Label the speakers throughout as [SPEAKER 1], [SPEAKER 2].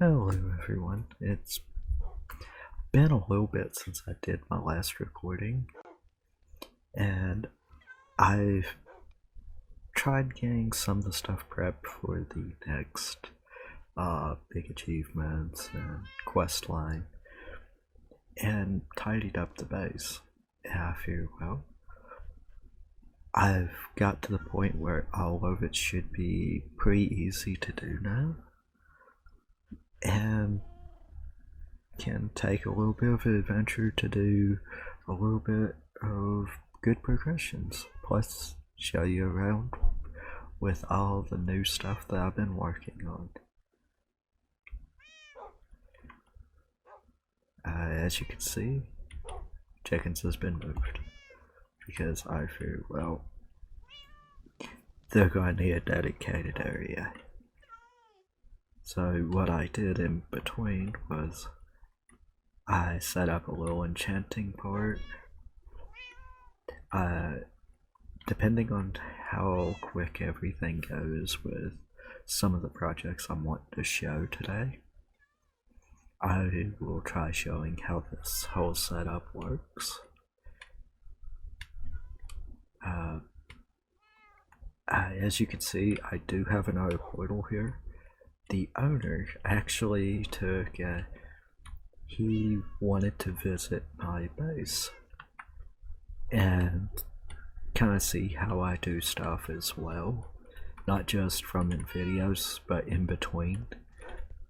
[SPEAKER 1] Hello everyone, it's been a little bit since I did my last recording, and I've tried getting some of the stuff prepped for the next big achievements and quest line, and tidied up the base. And I feel, well, I've got to the point where all of it should be pretty easy to do now, and can take a little bit of an adventure to do a little bit of good progressions, plus show you around with all the new stuff that I've been working on. As you can see, chickens has been moved because I feel, well, they're going to need a dedicated area. So what I did in between was I set up a little enchanting part. Depending on how quick everything goes with some of the projects I want to show today, I will try showing how this whole setup works. As you can see, I do have another portal here. The owner actually took he wanted to visit my base and kind of see how I do stuff as well, not just from in videos but in between.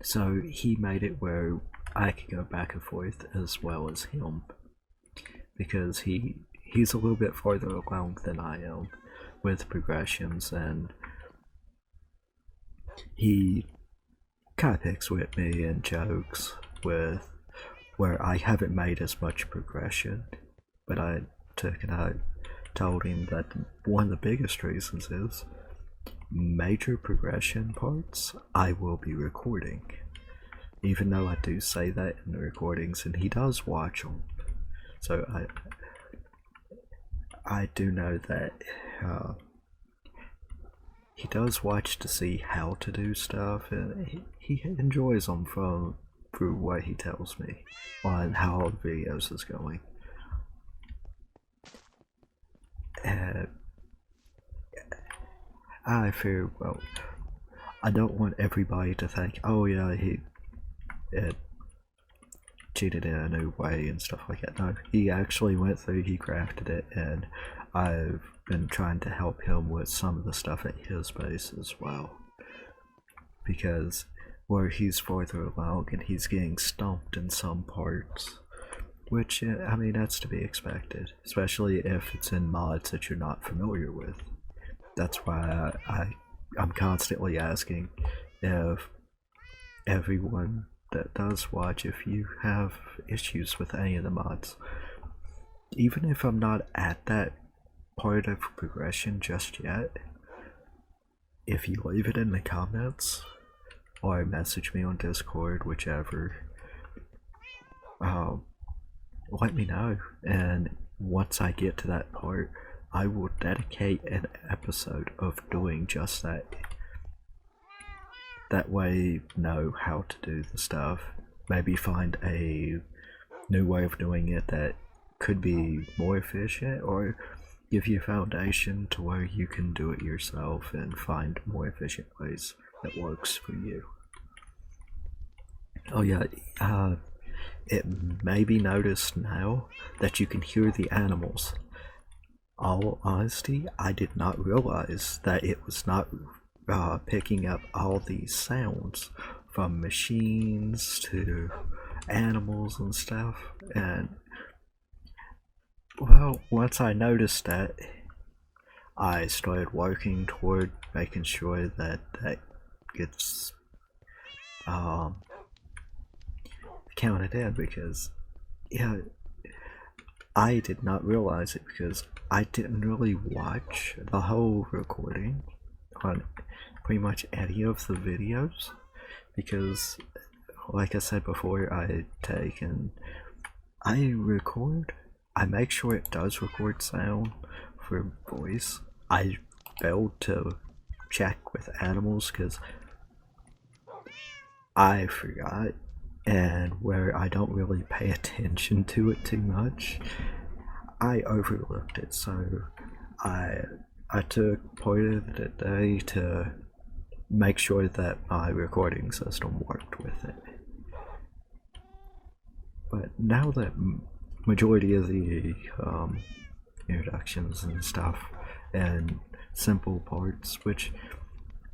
[SPEAKER 1] So he made it where I could go back and forth as well as him, because he's a little bit farther along than I am with progressions, and he kind of picks with me and jokes with where I haven't made as much progression, but I told him that one of the biggest reasons is major progression parts I will be recording, even though I do say that in the recordings and he does watch them. So I do know that he does watch to see how to do stuff, and he enjoys them through what he tells me on how the videos is going. And I fear, well, I don't want everybody to think, oh yeah, he cheated in a new way and stuff like that. No, he actually went through, he crafted it, and I've been trying to help him with some of the stuff at his base as well, because where he's farther along and he's getting stumped in some parts, which, I mean, that's to be expected, especially if it's in mods that you're not familiar with. That's why I'm constantly asking if everyone that does watch, if you have issues with any of the mods, even if I'm not at that part of progression just yet, if you leave it in the comments or message me on Discord, whichever, let me know, and once I get to that part, I will dedicate an episode of doing just that. That way you know how to do the stuff. Maybe find a new way of doing it that could be more efficient, or give you a foundation to where you can do it yourself and find more efficient ways that works for you. Oh yeah, it may be noticed now that you can hear the animals. All honesty, I did not realize that it was not picking up all these sounds from machines to animals and stuff. And well, once I noticed that, I started working toward making sure that that gets counted in, because yeah, I did not realize it because I didn't really watch the whole recording on pretty much any of the videos, because like I said before, I record, I make sure it does record sound for voice. I failed to check with animals because I forgot, and where I don't really pay attention to it too much, I overlooked it. So I I took part of the day to make sure that my recording system worked with it. But now that majority of the introductions and stuff and simple parts, which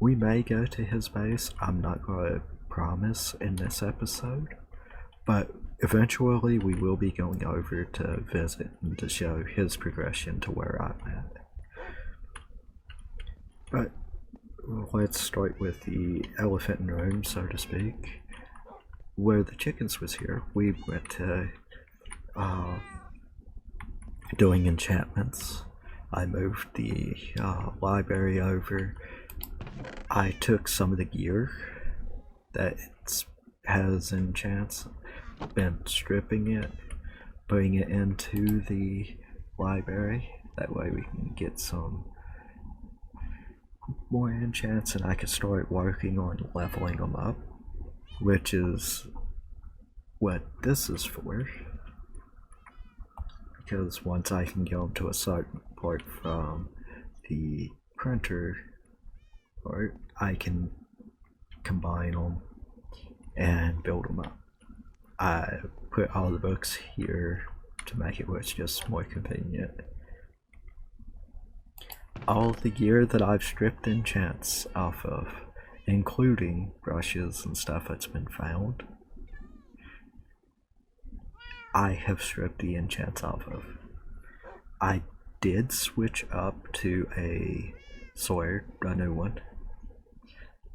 [SPEAKER 1] we may go to his base, I'm not going to promise in this episode, but eventually we will be going over to visit and to show his progression to where I'm at. But let's start with the elephant in the room, so to speak. Where the chickens was here, we went to doing enchantments. I moved the library over. I took some of the gear that it has enchants, been stripping it, putting it into the library. That way we can get some more enchants and I can start working on leveling them up, which is what this is for. Because once I can get them to a certain part from the printer part, I can combine them and build them up. I put all the books here to make it where it's just more convenient. All of the gear that I've stripped enchants off of, including brushes and stuff that's been found, I have stripped the enchants off of. I did switch up to a sword, a new one,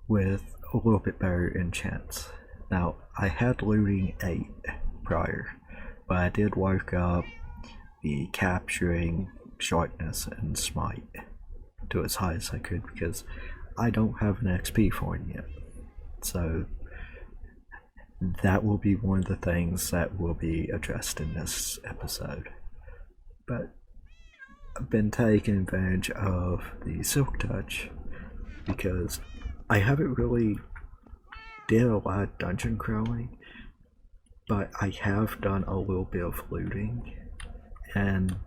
[SPEAKER 1] with a little bit better enchants. Now, I had looting 8 prior, but I did work up the capturing, sharpness, and smite to as high as I could because I don't have an XP for it yet. So that will be one of the things that will be addressed in this episode. But I've been taking advantage of the Silk Touch because I haven't really did a lot of dungeon crawling, but I have done a little bit of looting, and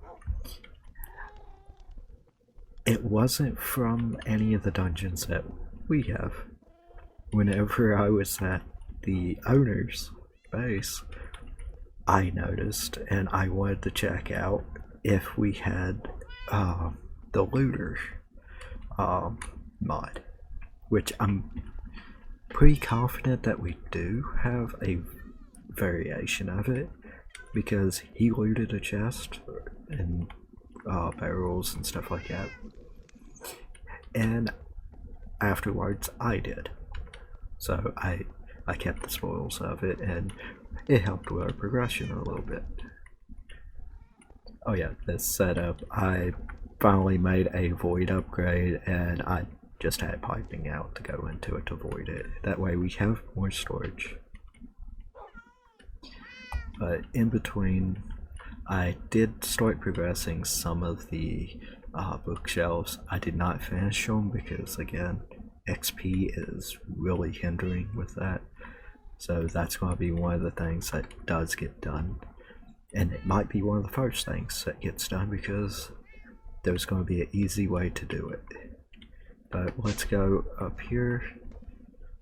[SPEAKER 1] it wasn't from any of the dungeons that we have. Whenever I was at the owner's base, I noticed and I wanted to check out if we had the looter mod, which I'm pretty confident that we do have a variation of it because he looted a chest and barrels and stuff like that, and afterwards I did. So I kept the spoils of it, and it helped with our progression a little bit. Oh yeah, this setup, I finally made a void upgrade, and I just had piping out to go into it to void it. That way we have more storage. But in between, I did start progressing some of the bookshelves. I did not finish them because, again, XP is really hindering with that. So that's going to be one of the things that does get done. And it might be one of the first things that gets done because there's going to be an easy way to do it. But let's go up here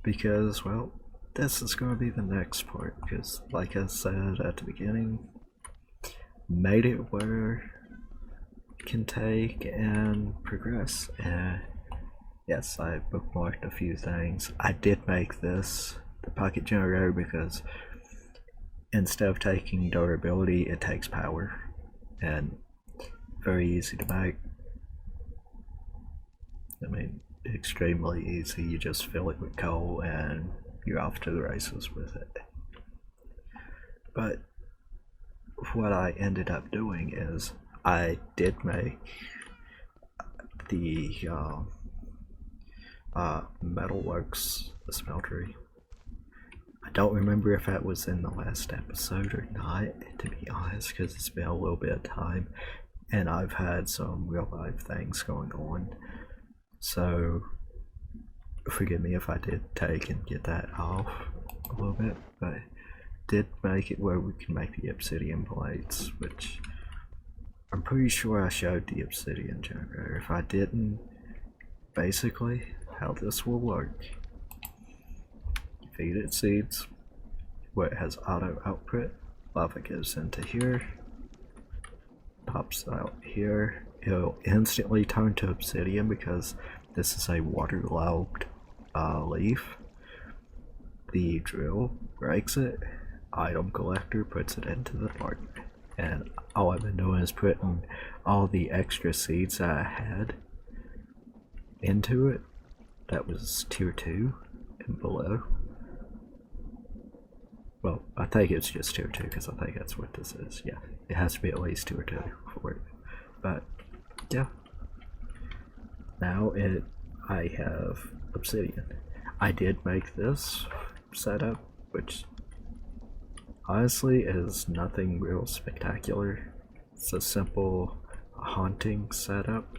[SPEAKER 1] because, well, this is going to be the next part because, like I said at the beginning, made it where you can take and progress. And yes, I bookmarked a few things. I did make this the pocket generator because instead of taking durability, it takes power, and very easy to make. I mean, extremely easy. You just fill it with coal and you're off to the races with it. But what I ended up doing is I did make the metalworks smeltery. I don't remember if that was in the last episode or not, to be honest, because it's been a little bit of time and I've had some real life things going on. So forgive me if I did take and get that off. a little bit, but did make it where we can make the obsidian plates, which I'm pretty sure I showed the obsidian generator. If I didn't, basically how this will work: you feed it seeds where it has auto output, lava goes into here, pops out here, it'll instantly turn to obsidian because this is a waterlogged leaf. The drill breaks it, item collector puts it into the part, and all I've been doing is putting all the extra seeds that I had into it. That was tier 2 and below. Well, I think it's just tier 2 because I think that's what this is. Yeah, it has to be at least tier 2 for it. But yeah, now I have obsidian. I did make this setup, which honestly is nothing real spectacular. It's a simple haunting setup,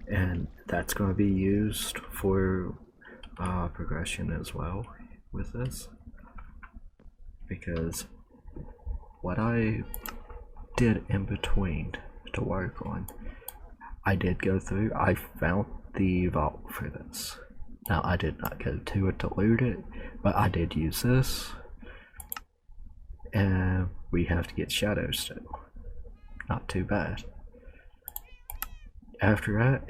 [SPEAKER 1] and that's going to be used for progression as well with this, because what I did in between to work on, I did go through, I found the vault for this. Now I did not go to it to loot it, but I did use this, and we have to get shadows still. Not too bad. After that,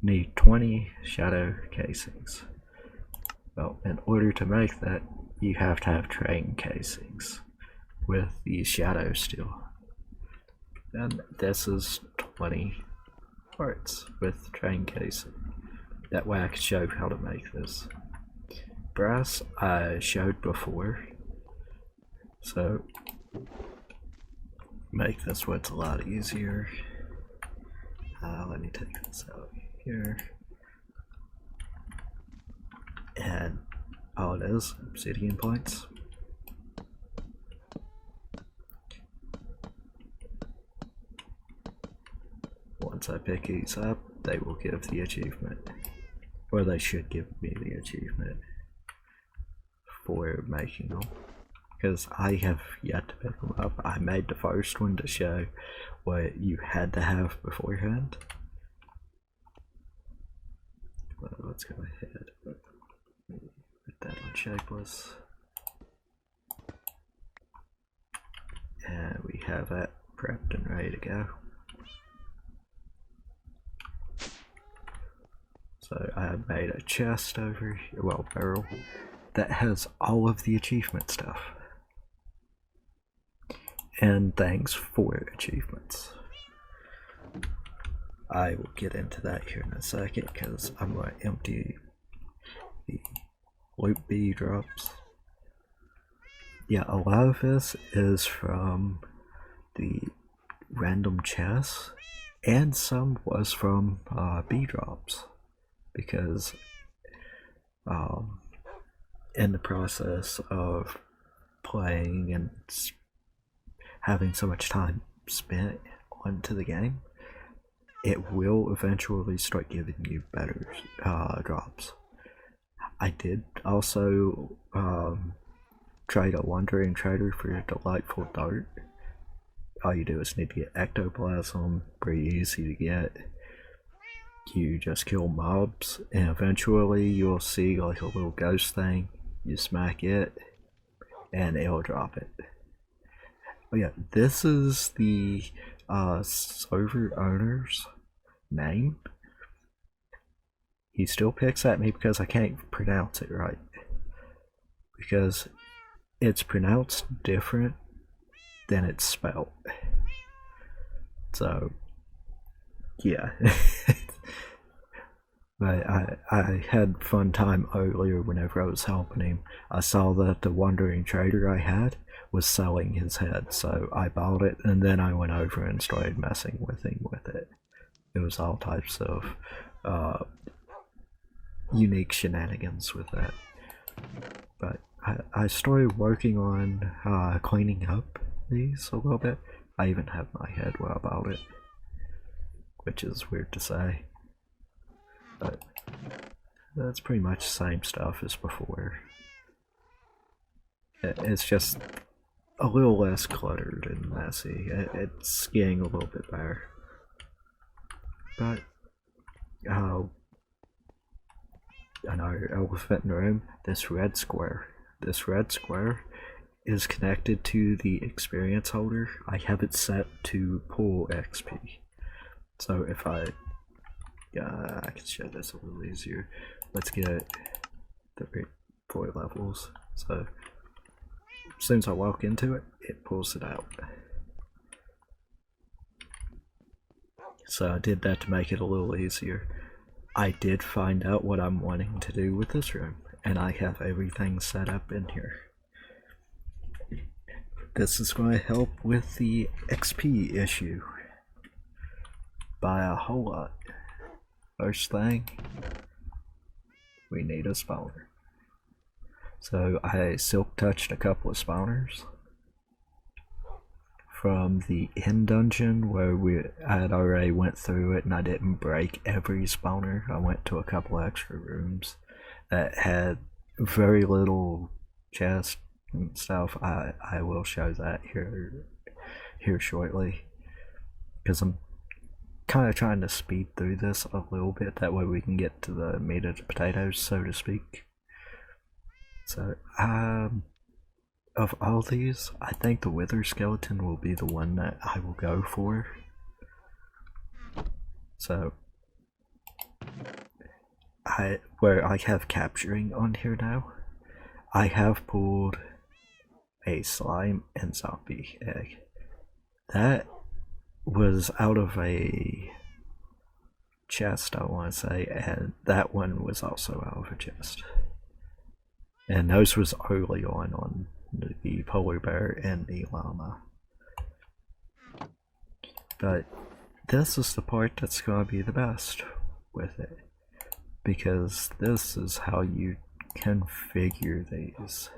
[SPEAKER 1] need 20 shadow casings. Well, in order to make that, you have to have train casings with the shadow steel. And this is 20 parts with train casing. That way I can show how to make this. Brass I showed before, so make this what's a lot easier. Let me take this out here. And all it is, obsidian plates. Once I pick these up, they will give the achievement. Or they should give me the achievement for making them. Because I have yet to pick them up. I made the first one to show what you had to have beforehand. Well, let's go ahead. Put that on shapeless. And we have that prepped and ready to go. So I made a chest over here, well, barrel, that has all of the achievement stuff. And things for achievements. I will get into that here in a second because I'm going to empty the loot bee drops. Yeah, a lot of this is from the random chests, and some was from bee drops, because in the process of playing and having so much time spent onto the game, it will eventually start giving you better drops. I did also trade a wandering trader for a delightful dart. All you do is need to get ectoplasm, pretty easy to get. You just kill mobs, and eventually you'll see like a little ghost thing. You smack it, and it'll drop it. Oh yeah, this is the server owner's name. He still picks at me because I can't pronounce it right, because it's pronounced different than it's spelled. So yeah. But I had fun time earlier whenever I was helping him. I saw that the wandering trader I had was selling his head, so I bought it, and then I went over and started messing with him with it. It was all types of unique shenanigans with that. But I started working on cleaning up these a little bit. I even have my head while I bought it, which is weird to say. But That's pretty much the same stuff as before. It's just a little less cluttered and messy. It's getting a little bit better. But, another elephant in the room, this red square. This red square is connected to the experience holder. I have it set to pull XP. So if I can show this a little easier. Let's get the 4 levels. So as soon as I walk into it, it pulls it out. So I did that to make it a little easier. I did find out what I'm wanting to do with this room, and I have everything set up in here. This is going to help with the XP issue by a whole lot. First thing, we need a spawner. So I silk touched a couple of spawners from the end dungeon where I had already went through it and I didn't break every spawner. I went to a couple extra rooms that had very little chest and stuff. I will show that here shortly, because I'm kind of trying to speed through this a little bit, that way we can get to the meat of the potatoes, so to speak. So of all these, I think the wither skeleton will be the one that I will go for. So where I have capturing on here now, I have pulled a slime and zombie egg. That was out of a chest, I want to say, and that one was also out of a chest. And those was early on the polar bear and the llama. But this is the part that's going to be the best with it, because this is how you configure these.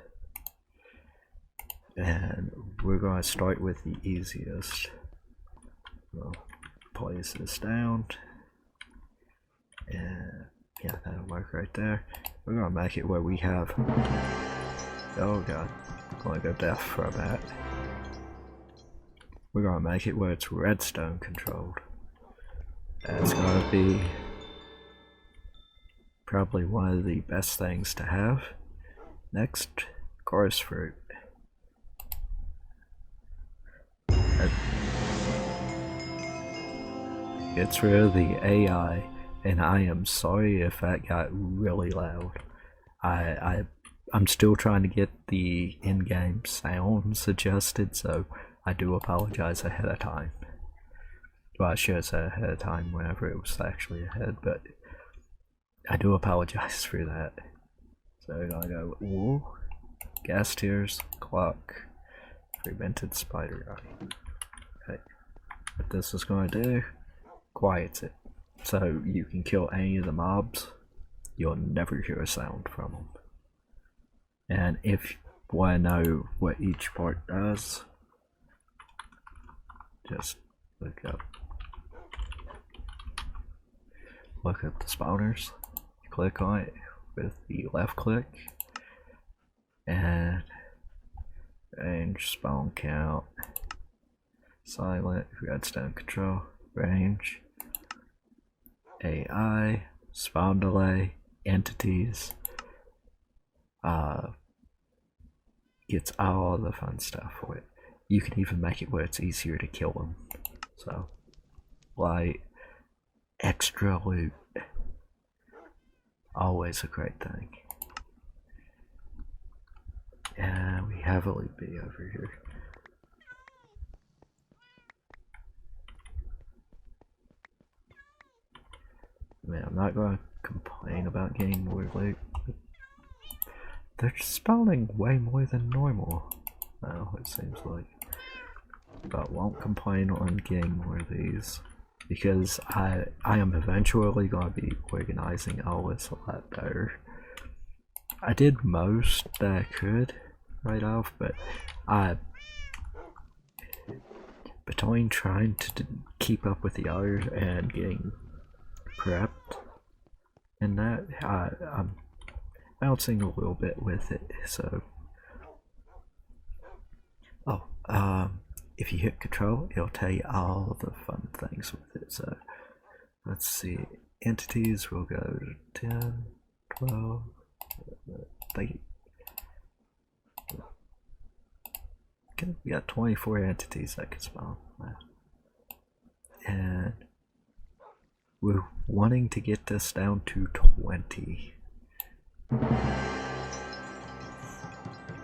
[SPEAKER 1] And we're going to start with the easiest. We'll place this down, and yeah, that'll work right there. We're going to make it where we have, oh god, I'm going to go deaf for that. We're going to make it where it's redstone controlled. That's going to be probably one of the best things to have. Next, chorus fruit. Gets rid of the AI, and I am sorry if that got really loud. I'm still trying to get the in-game sounds adjusted, so I do apologize ahead of time. Well, I should have said ahead of time whenever it was actually ahead, but I do apologize for that. So we're gonna go wool, gas tears, clock, prevented spider eye. Okay. What this is gonna do, quiets it. So you can kill any of the mobs, you'll never hear a sound from them. And if you want to know what each part does, just look up the spawners, click on it with the left click, and range, spawn count, silent, redstone control, range, AI, spawn delay, entities, gets all the fun stuff for it. You can even make it where it's easier to kill them. So, like, extra loot, always a great thing. And we have a loot bee over here. I mean, I'm not going to complain about getting more loot, but they're spawning way more than normal now, it seems like. But won't complain on getting more of these, because I am eventually going to be organizing all this a lot better. I did most that I could right off, but between trying to keep up with the others and getting prepped, And that, I'm bouncing a little bit with it, so... Oh, if you hit control, it'll tell you all the fun things with it, so... Let's see, entities will go to 10, 12, 30. Okay, we got 24 entities that can spawn. And we're wanting to get this down to 20.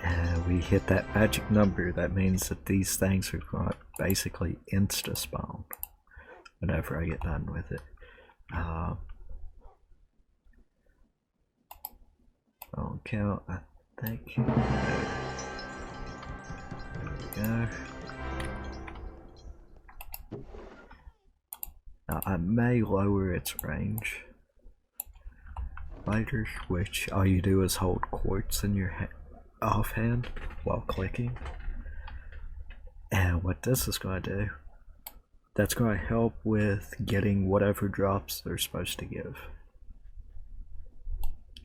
[SPEAKER 1] And we hit that magic number. That means that these things are going to basically insta spawn whenever I get done with it. On count, I think. There we go. Now I may lower its range later, which all you do is hold quartz in your offhand while clicking. And what this is going to do, that's going to help with getting whatever drops they're supposed to give.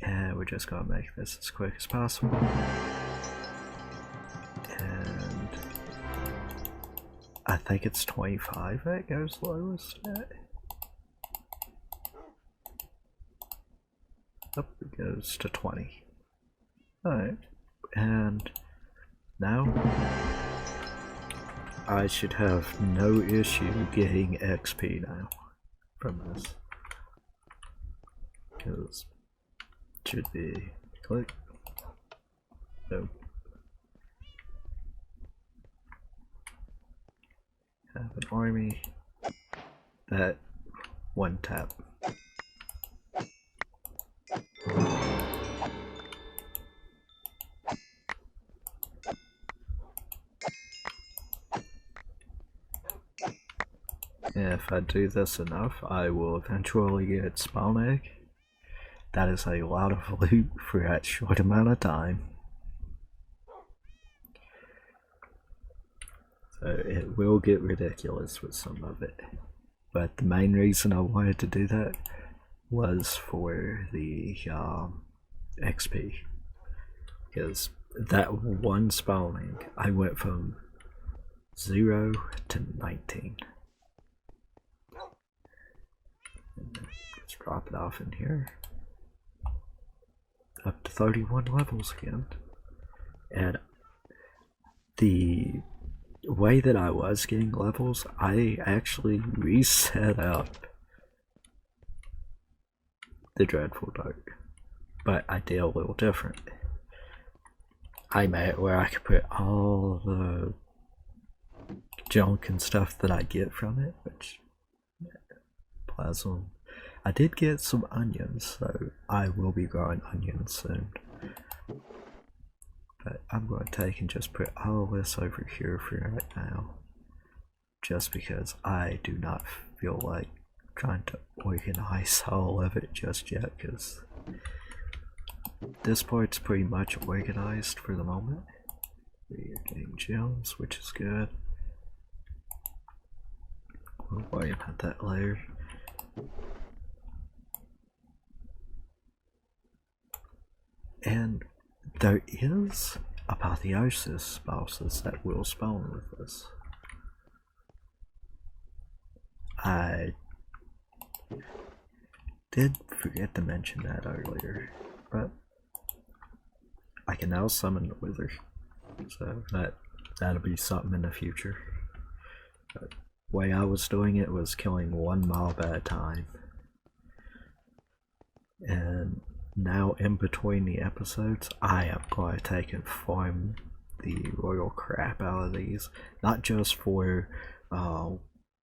[SPEAKER 1] And we're just going to make this as quick as possible. And I think it's 25 that goes lowest at. Up it goes to 20. Alright, and now I should have no issue getting XP now from this. Because it should be click. Nope. Have an army. That one tap. If I do this enough, I will eventually get spawn egg. That is a lot of loot for that short amount of time. So it will get ridiculous with some of it. But the main reason I wanted to do that was for the XP. Because that one spawning, I went from 0 to 19. Let's drop it off in here. Up to 31 levels again. And the way that I was getting levels, I actually reset up the Dreadful Dark. But I did a little different. I made it where I could put all the junk and stuff that I get from it, which plasm. I did get some onions, so I will be growing onions soon. But I'm going to take and just put all this over here for right now. Just because I do not feel like trying to organize all of it just yet, because this part's pretty much organized for the moment. We're getting gems, which is good. We'll worry about that later. And there is apotheosis bosses that will spawn with this. I did forget to mention that earlier, but I can now summon the wither, so that'll be something in the future. But the way I was doing it was killing one mob at a time. And now in between the episodes, I am going to take and farm the royal crap out of these. Not just for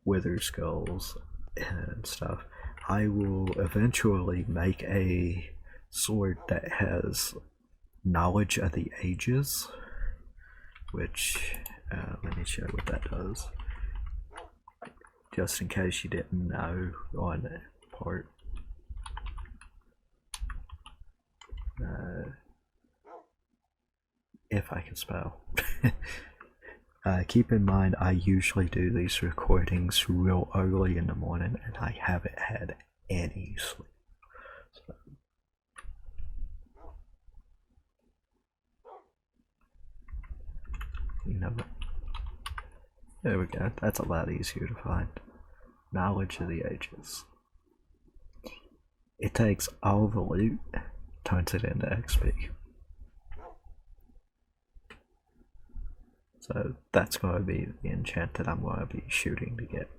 [SPEAKER 1] wither skulls and stuff. I will eventually make a sword that has knowledge of the ages. Which, let me show what that does. Just in case you didn't know on that part. If I can spell. Keep in mind, I usually do these recordings real early in the morning, and I haven't had any sleep. So, you know, there we go. That's a lot easier to find. Knowledge of the Ages. It takes all the loot, turns it into XP. So that's going to be the enchant that I'm going to be shooting to get.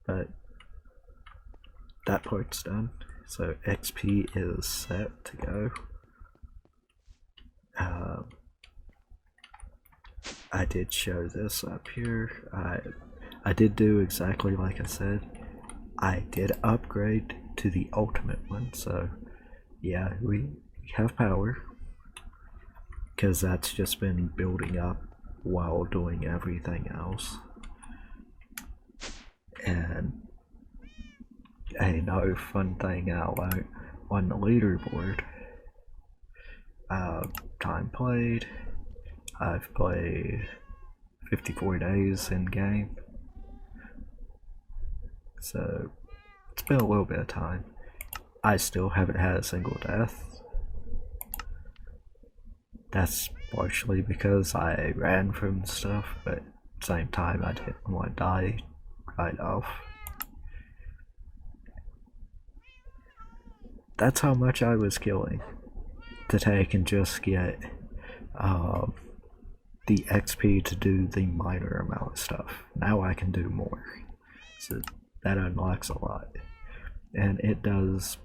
[SPEAKER 1] But that part's done. So XP is set to go. I did show this up here. I did do exactly like I said. I did upgrade to the ultimate one, so yeah, we have power. Because that's just been building up while doing everything else. And another fun thing I learned on the leaderboard, time played, I've played 54 days in game, so it's been a little bit of time. I still haven't had a single death. That's partially because I ran from stuff, but at the same time I didn't want to die right off. That's how much I was killing to take and just get the XP to do the minor amount of stuff. Now I can do more, so that unlocks a lot, and it does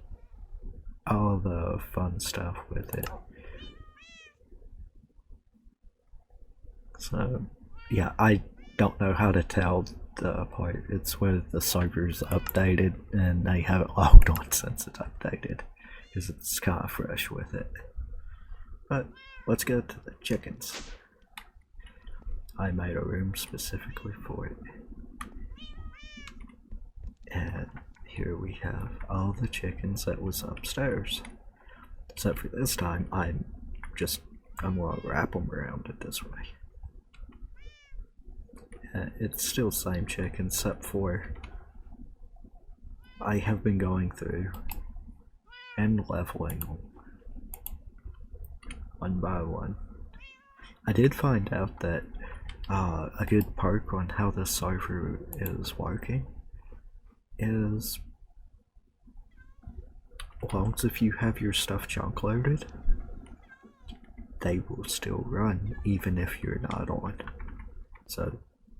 [SPEAKER 1] all the fun stuff with it. So yeah, I don't know how to tell the part. It's where the server's updated and they haven't logged on since it's updated, because it's kind of fresh with it. But let's go to the chickens. I made a room specifically for it. And here we have all the chickens that was upstairs. Except for this time, I'm gonna wrap them around it this way. It's still the same chicken, except for I have been going through and leveling them one by one. I did find out that a good perk on how this server is working is, well, if you have your stuff chunk loaded, they will still run even if you're not on. So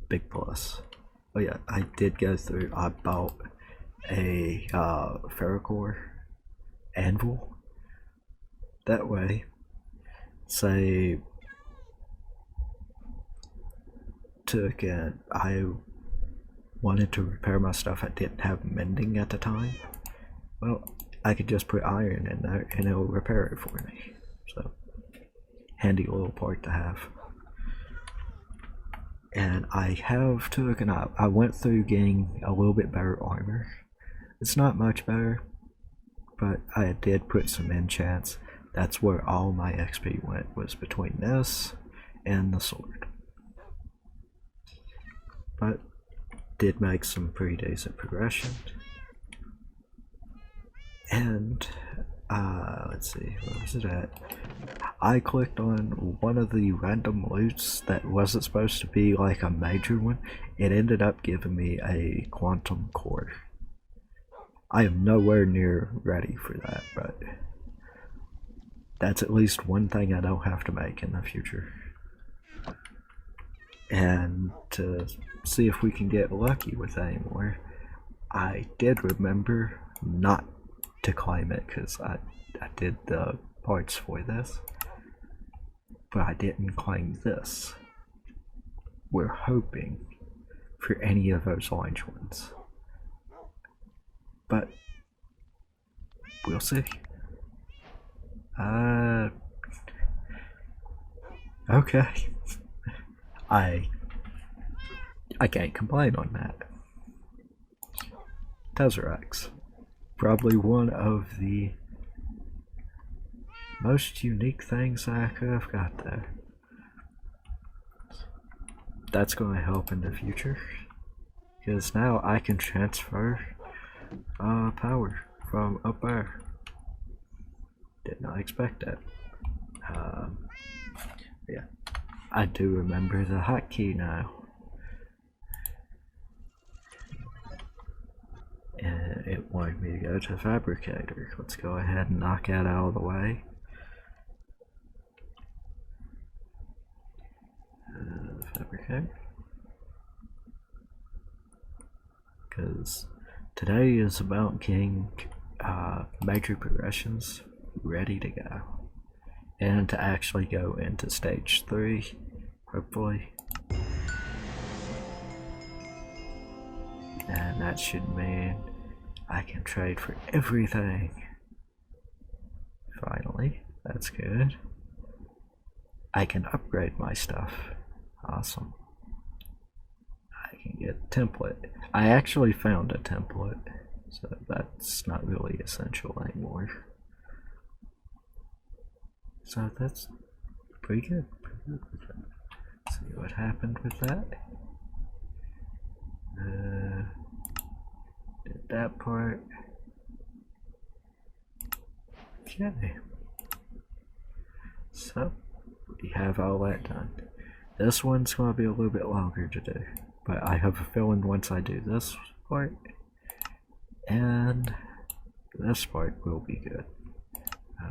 [SPEAKER 1] big plus. Oh yeah, I did go through. I bought a ferrocore anvil. That way, say I wanted to repair my stuff. I didn't have mending at the time. Well, I could just put iron in there and it'll repair it for me. So handy little part to have. And I have I went through getting a little bit better armor. It's not much better, but I did put some enchants. That's where all my XP went, was between this and the sword. But did make some pretty decent progression. And let's see, where was it at? I clicked on one of the random loots that wasn't supposed to be like a major one. It ended up giving me a quantum core. I am nowhere near ready for that, but that's at least one thing I don't have to make in the future. And to see if we can get lucky with any more, I did remember not to claim it because I did the parts for this, but I didn't claim this. We're hoping for any of those orange ones, but we'll see. Okay. I can't complain on that. Tesseracts. Probably one of the most unique things I could have got there. That's going to help in the future, because now I can transfer power from up there. Did not expect that. Yeah, I do remember the hotkey now. And it wanted me to go to the fabricator. Let's go ahead and knock that out of the way. Fabricate. Because today is about getting major progressions ready to go. And to actually go into stage 3, hopefully. And that should mean I can trade for everything. Finally, that's good. I can upgrade my stuff. Awesome. I can get a template. I actually found a template, so that's not really essential anymore. So that's pretty good. Let's see what happened with that. Did that part. Okay. So we have all that done. This one's going to be a little bit longer to do, but I have a feeling once I do this part and this part will be good.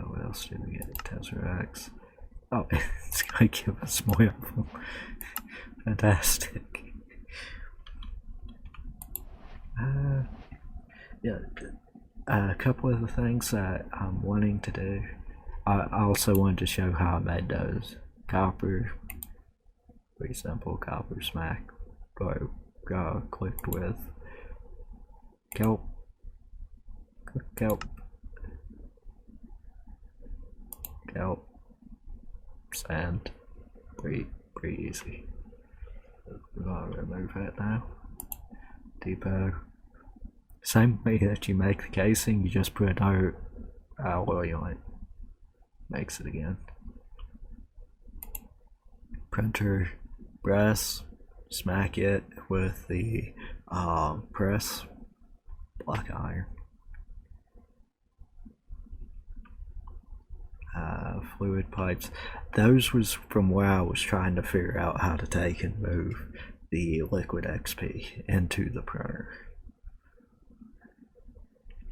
[SPEAKER 1] What else did we get? Tesseracts. Oh, it's going to give us more of them. Fantastic. Yeah, a couple of the things that I'm wanting to do. I also wanted to show how I made those. Copper, pretty simple, copper smack. Clicked with kelp, kelp, sand. Pretty easy. We're gonna remove that now. Depot. Same way that you make the casing, you just put another alloy on it. Makes it again. Printer, press, smack it with the press, block iron. Fluid pipes. Those was from where I was trying to figure out how to take and move the liquid XP into the printer.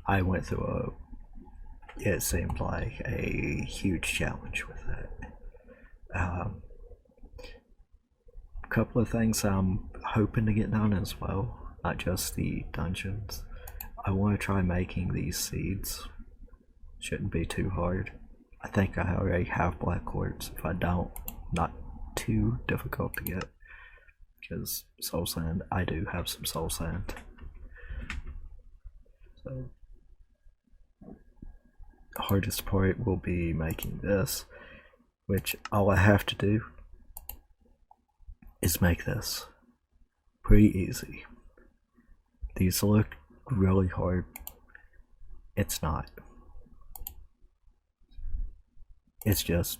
[SPEAKER 1] I went through it seemed like a huge challenge with that. A couple of things I'm hoping to get done as well, not just the dungeons. I want to try making these seeds. Shouldn't be too hard. I think I already have black quartz. If I don't, not too difficult to get. Because soul sand, I do have some soul sand. So the hardest part will be making this, which all I have to do is make this. Pretty easy. These look really hard. It's not. It's just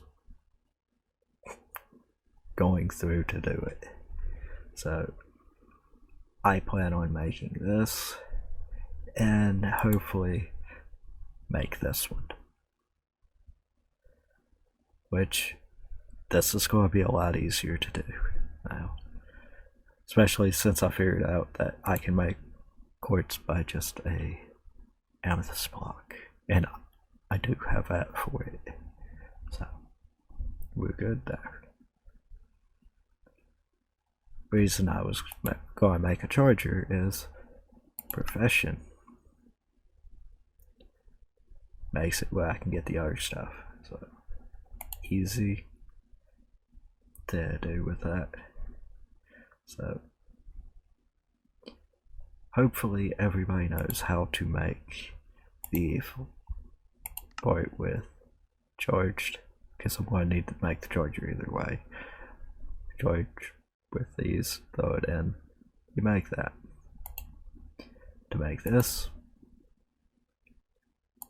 [SPEAKER 1] going through to do it. So I plan on making this and hopefully make this one. Which this is going to be a lot easier to do now. Especially since I figured out that I can make quartz by just a amethyst block. And I do have that for it. So we're good there. Reason I was going to make a charger is profession. Makes it where I can get the other stuff. So easy to do with that. So hopefully everybody knows how to make the part with charged, because I'm going to need to make the charger either way. Charge with these, throw it in, you make that. To make this,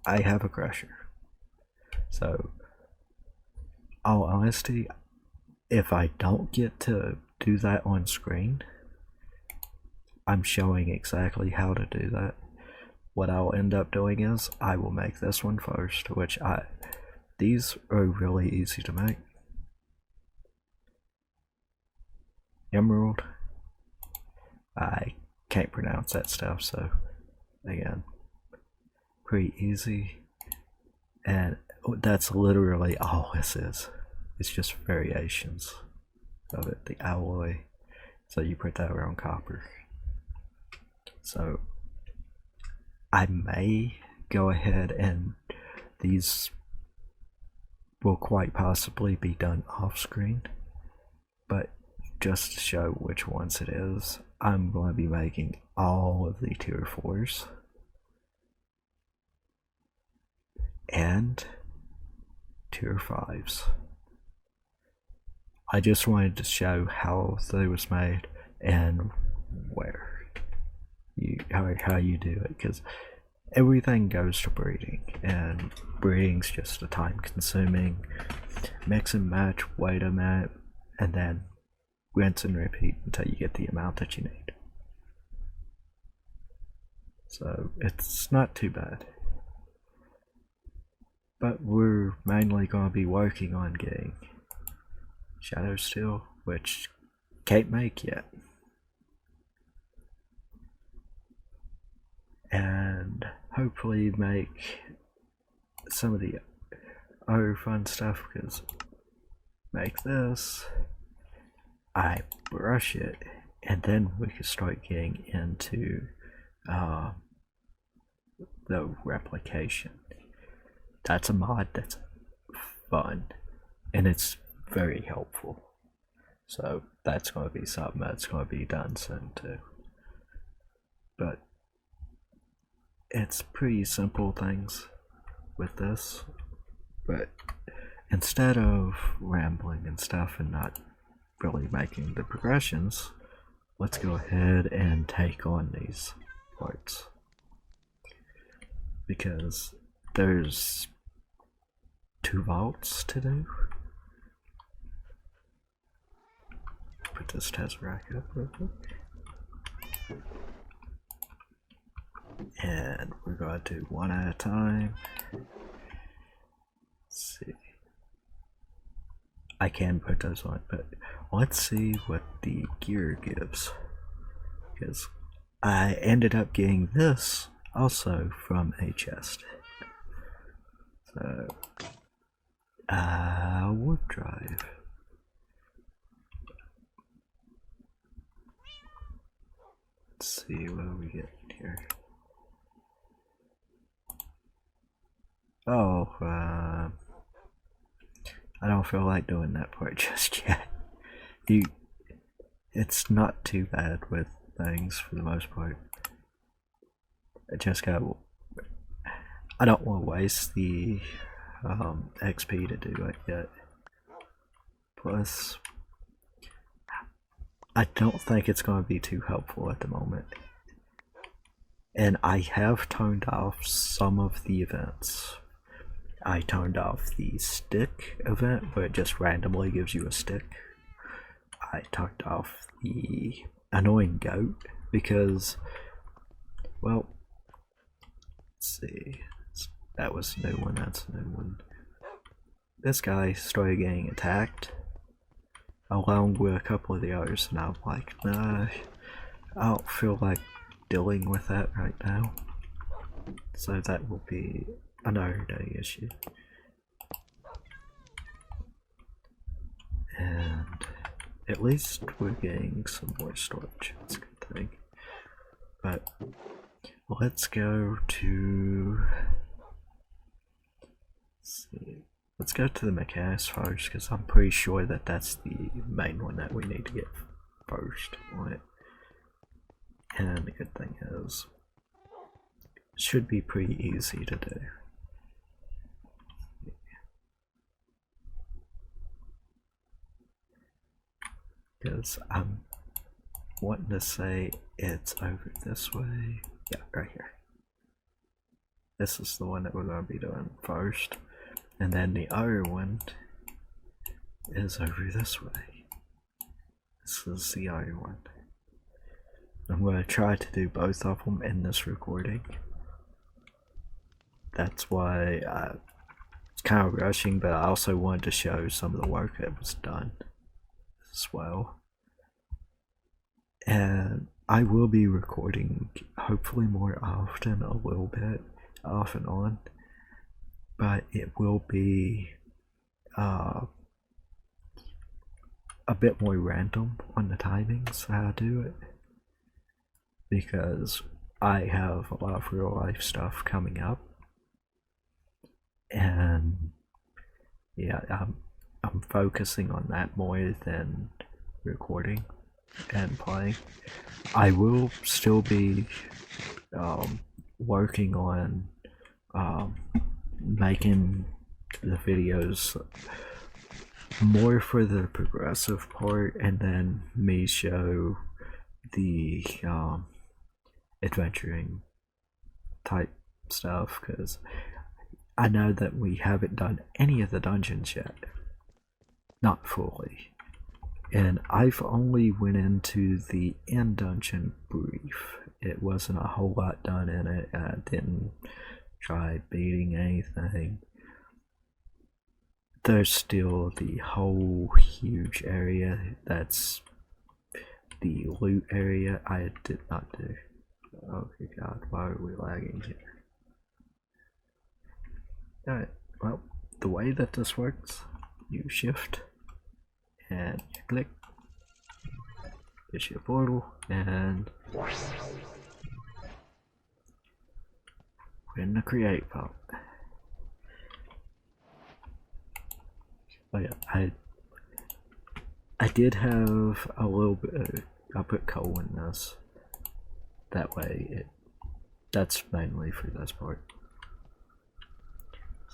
[SPEAKER 1] I have a crusher. So, all honesty, if I don't get to do that on screen, I'm showing exactly how to do that. what I'll end up doing is I will make this one first, these are really easy to make. Emerald. I can't pronounce that stuff, so again, pretty easy. And that's literally all this is. It's just variations of it, the alloy. So you put that around copper. So I may go ahead and these will quite possibly be done off screen, but just to show which ones it is, I'm going to be making all of the tier 4s and tier 5s. I just wanted to show how they was made and how you do it, because everything goes to breeding, and breeding's just a time consuming mix and match, wait a minute, and then rinse and repeat until you get the amount that you need. So it's not too bad, but we're mainly going to be working on getting Shadow Steel, which can't make yet, and hopefully make some of the other fun stuff, because make this, I brush it, and then we can start getting into the replication. That's a mod that's fun, and it's very helpful. So that's going to be something that's going to be done soon too. But it's pretty simple things with this. But instead of rambling and stuff and not really making the progressions, let's go ahead and take on these parts, because there's 2 vaults to do. Put this Tesseract up real quick, and we're going to do one at a time. Let's see, I can put those on, but let's see what the gear gives, because I ended up getting this also from a chest. So warp drive. Let's see what we get here. Oh, I don't feel like doing that part just yet. It's not too bad with things for the most part. I don't want to waste the XP to do it yet. Plus, I don't think it's going to be too helpful at the moment. And I have turned off some of the events. I turned off the stick event, where it just randomly gives you a stick. I turned off the annoying goat because, well, let's see, that was a new one, that's a new one. This guy started getting attacked along with a couple of the others, and I'm like, nah, I don't feel like dealing with that right now. So that will be another day issue. And at least we're getting some more storage, that's a good thing. But let's go to, let's go to the mechanics first, because I'm pretty sure that that's the main one that we need to get first on it. And the good thing is, it should be pretty easy to do. Because I'm wanting to say it's over this way. Yeah, right here. This is the one that we're going to be doing first. And then the other one is over this way. This is the other one. I'm going to try to do both of them in this recording. that's why I was kind of rushing, but I also wanted to show some of the work that was done as well. And I will be recording hopefully more often, a little bit off and on, but it will be a bit more random on the timings how I do it, because I have a lot of real life stuff coming up, and yeah, I'm focusing on that more than recording and playing. I will still be working on making the videos more for the progressive part, and then me show the adventuring type stuff, because I know that we haven't done any of the dungeons yet, not fully, and I've only went into the end dungeon brief. It wasn't a whole lot done in it. I didn't try beating anything. There's still the whole huge area that's the loot area I did not do. Oh good god, why are we lagging here? Alright, well, the way that this works, you shift and you click, issue a portal, and we're in the create part. Oh yeah, I did have a little bit. I put coal in this. That way, that's mainly for this part.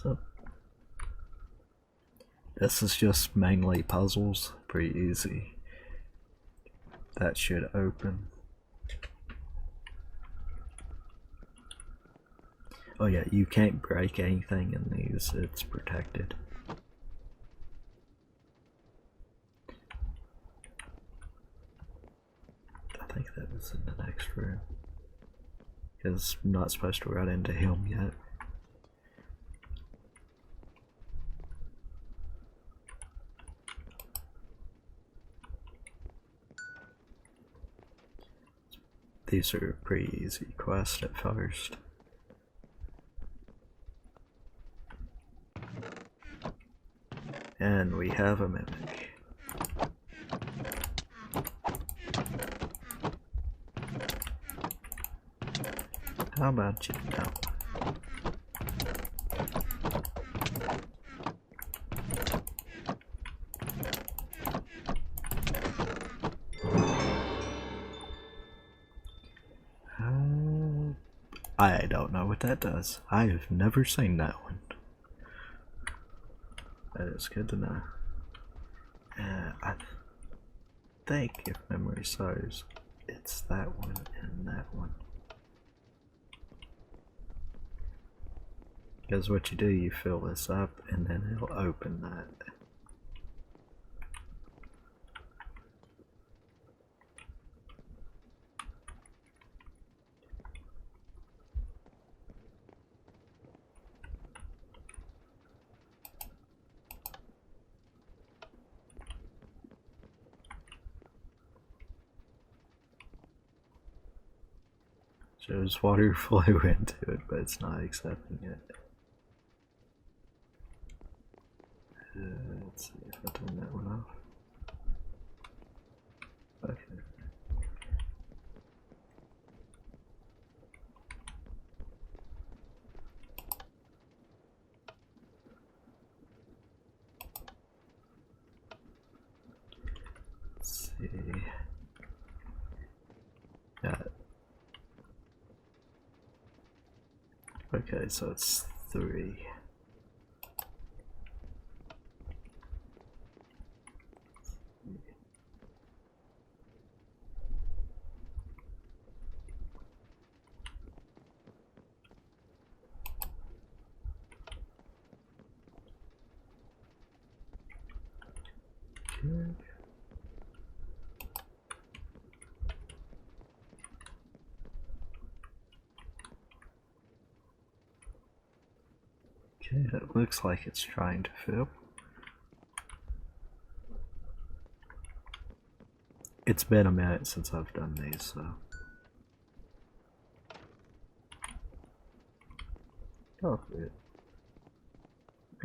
[SPEAKER 1] So this is just mainly puzzles, pretty easy. That should open. Oh yeah, you can't break anything in these, it's protected. I think that was in the next room, because I'm not supposed to run into him yet. These are pretty easy quests at first. And we have a mimic. How about you now? I don't know what that does. I have never seen that one. That is good to know. I think, if memory serves, it's that one and that one. Because what you do, you fill this up and then it'll open that. Shows water flow into it, but it's not accepting it. Let's see if I turn that one off. Okay. Let's see. Yeah. Okay, so it's 3. Okay. Okay, it looks like it's trying to fill. It's been a minute since I've done these, so. Oh,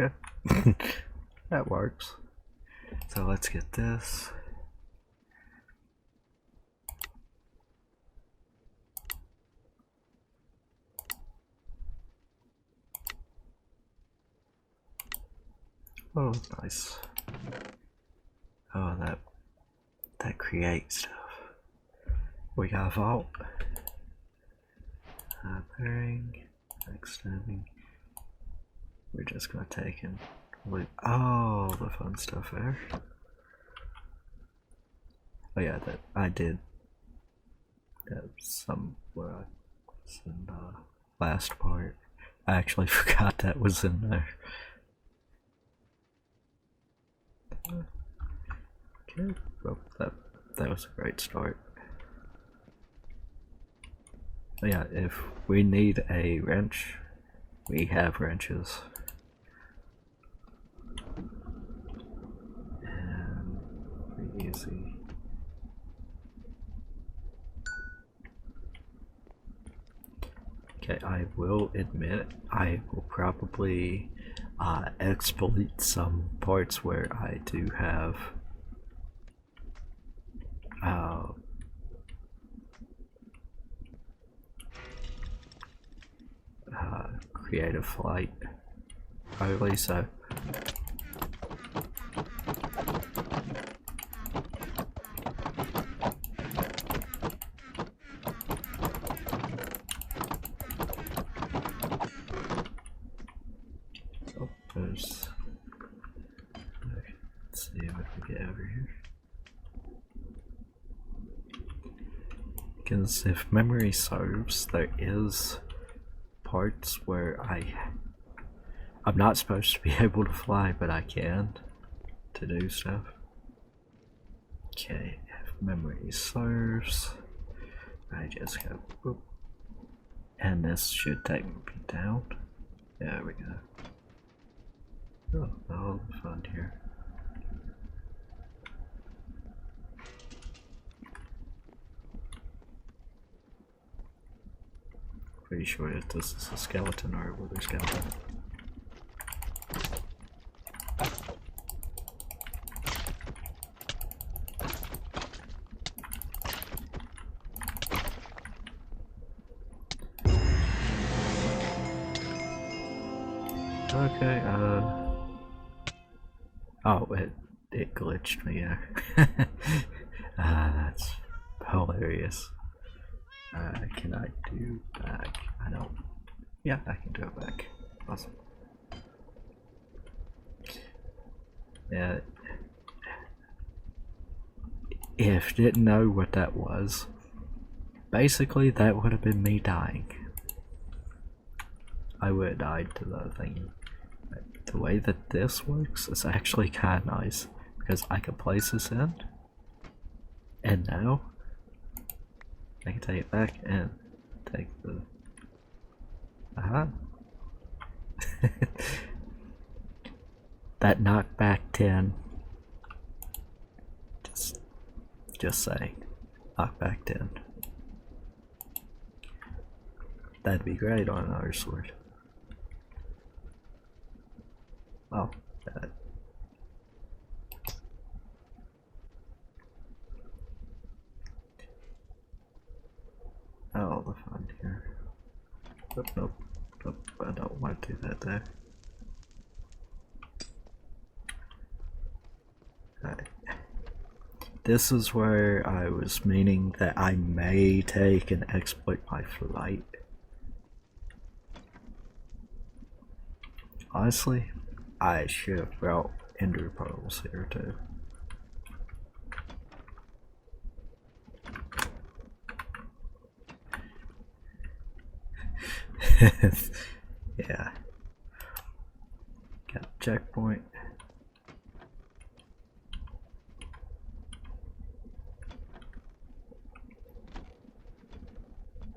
[SPEAKER 1] okay. That works. So let's get this. Oh, nice. Oh, that creates stuff. We got a vault. Pairing, extending. We're just gonna take and loot all the fun stuff there. Oh yeah, that I did somewhere I was in the last part. I actually forgot that was in there. Okay, well, that was a great start. So yeah, if we need a wrench, we have wrenches. And pretty easy. Okay, I will admit I will probably exploit some parts where I do have creative flight, probably, so let's see if we get over here. Because if memory serves, there is parts where I'm not supposed to be able to fly, but I can to do stuff. Okay, if memory serves, I just go whoop, and this should take me down. There we go. Oh, all the fun here. Pretty sure that this is a skeleton or a wither skeleton. Okay, oh, it glitched me there. That's hilarious. Can I do back? I don't. Yeah, I can do it back. Awesome. Yeah. If didn't know what that was, basically that would have been me dying. I would have died to the thing. The way that this works is actually kind of nice because I can place this in, and now I can take it back and take the. That knockback 10. Just saying. Knockback 10. That'd be great on another sword. Oh, that. Oh, the fun here. Nope, I don't want to do that there. Alright. This is where I was meaning that I may take and exploit my flight. Honestly, I should have brought ender pearls here too. Yeah. Got a checkpoint.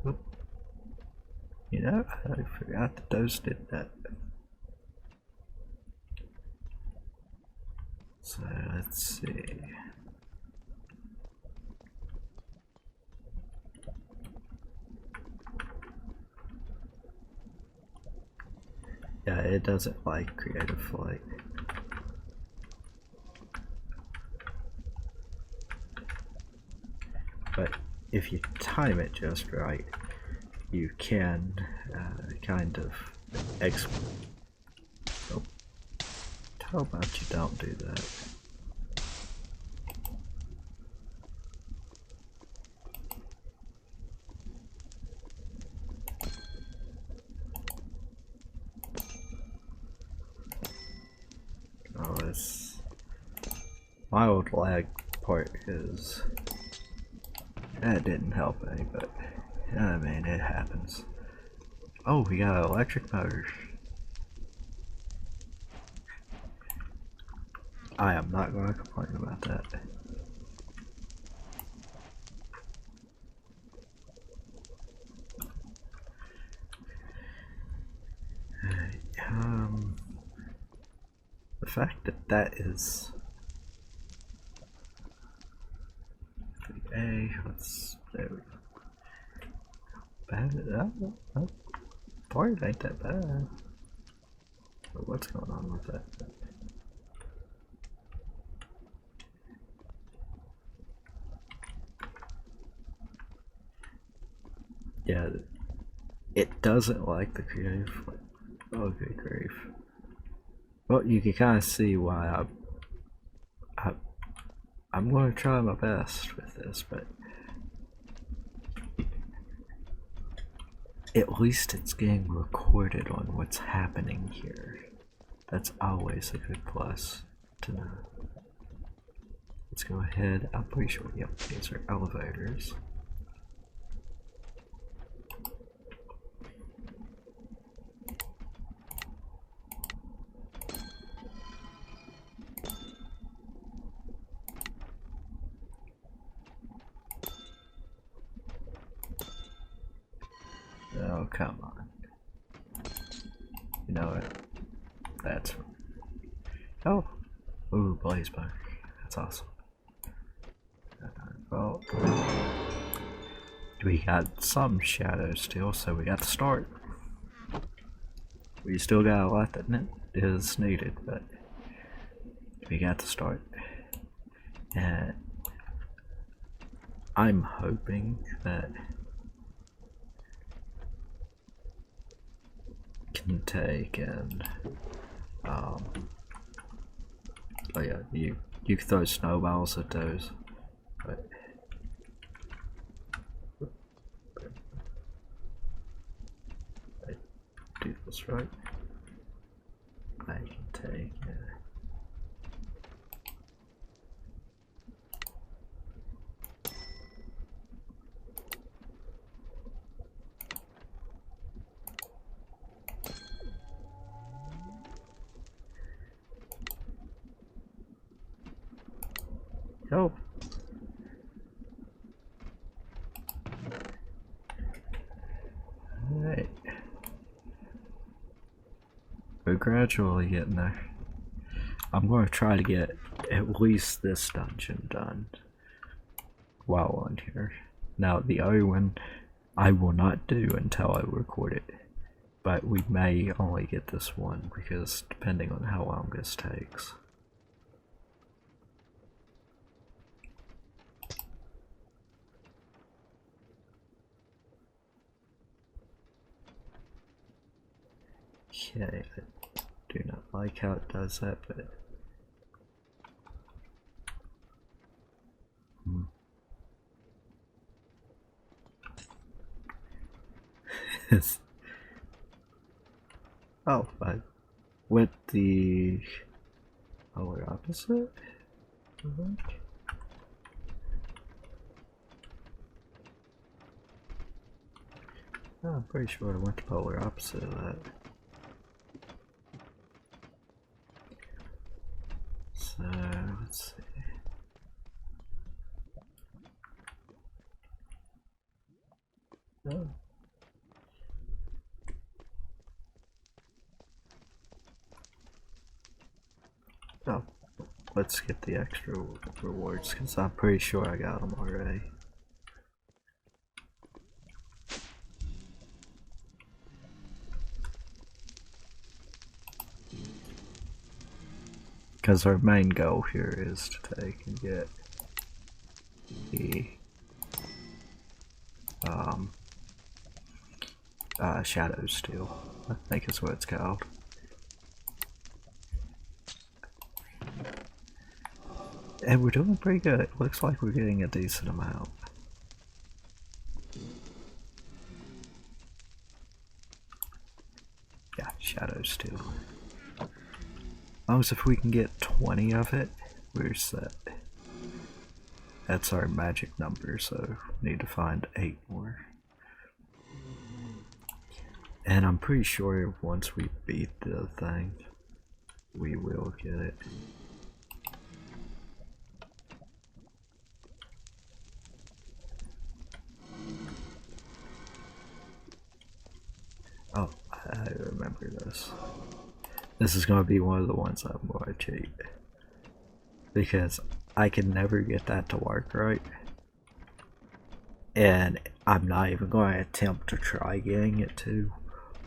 [SPEAKER 1] Oop. You know, I forgot that those did that. So let's see. Yeah, it doesn't like creative flight. But if you time it just right, you can kind of oh, how about you don't do that? Oh, this my old lag part is that didn't help any, but I mean it happens. Oh, we got electric motors. I am not going to complain about that. The fact that that is A, let's there we go. Bad, part ain't that bad. But what's going on with that? Yeah, it doesn't like the creative. Oh, good grief. Well, you can kind of see why I'm going to try my best with this, but at least it's getting recorded on what's happening here. That's always a good plus to know. Let's go ahead. I'm pretty sure, yep, these are elevators. Oh, come on. You know what? That's... Oh! Ooh, blaze bug. That's awesome. Well, we got some shadows still, so we got to start. We still got a lot that is needed, but we got to start. And I'm hoping that can take and oh yeah, you can throw snowballs at those, but I do this right. I can take oh. Alright. We're gradually getting there. I'm going to try to get at least this dungeon done while on here. Now the other one I will not do until I record it, but we may only get this one because depending on how long this takes. Okay, I do not like how it does that, but oh, I went the polar opposite? Oh, I'm pretty sure I went the polar opposite of that. So, let's see. Oh. Oh. let's get the extra rewards because I'm pretty sure I got them already. Because our main goal here is to take and get the Shadow Steel, I think is what it's called. And we're doing pretty good. It looks like we're getting a decent amount. Yeah, Shadow Steel. As long as if we can get 20 of it, we're set. That's our magic number, so we need to find 8 more. And I'm pretty sure once we beat the thing, we will get it. Oh, I remember this. This is going to be one of the ones I'm going to cheat. Because I can never get that to work right. And I'm not even going to attempt to try getting it to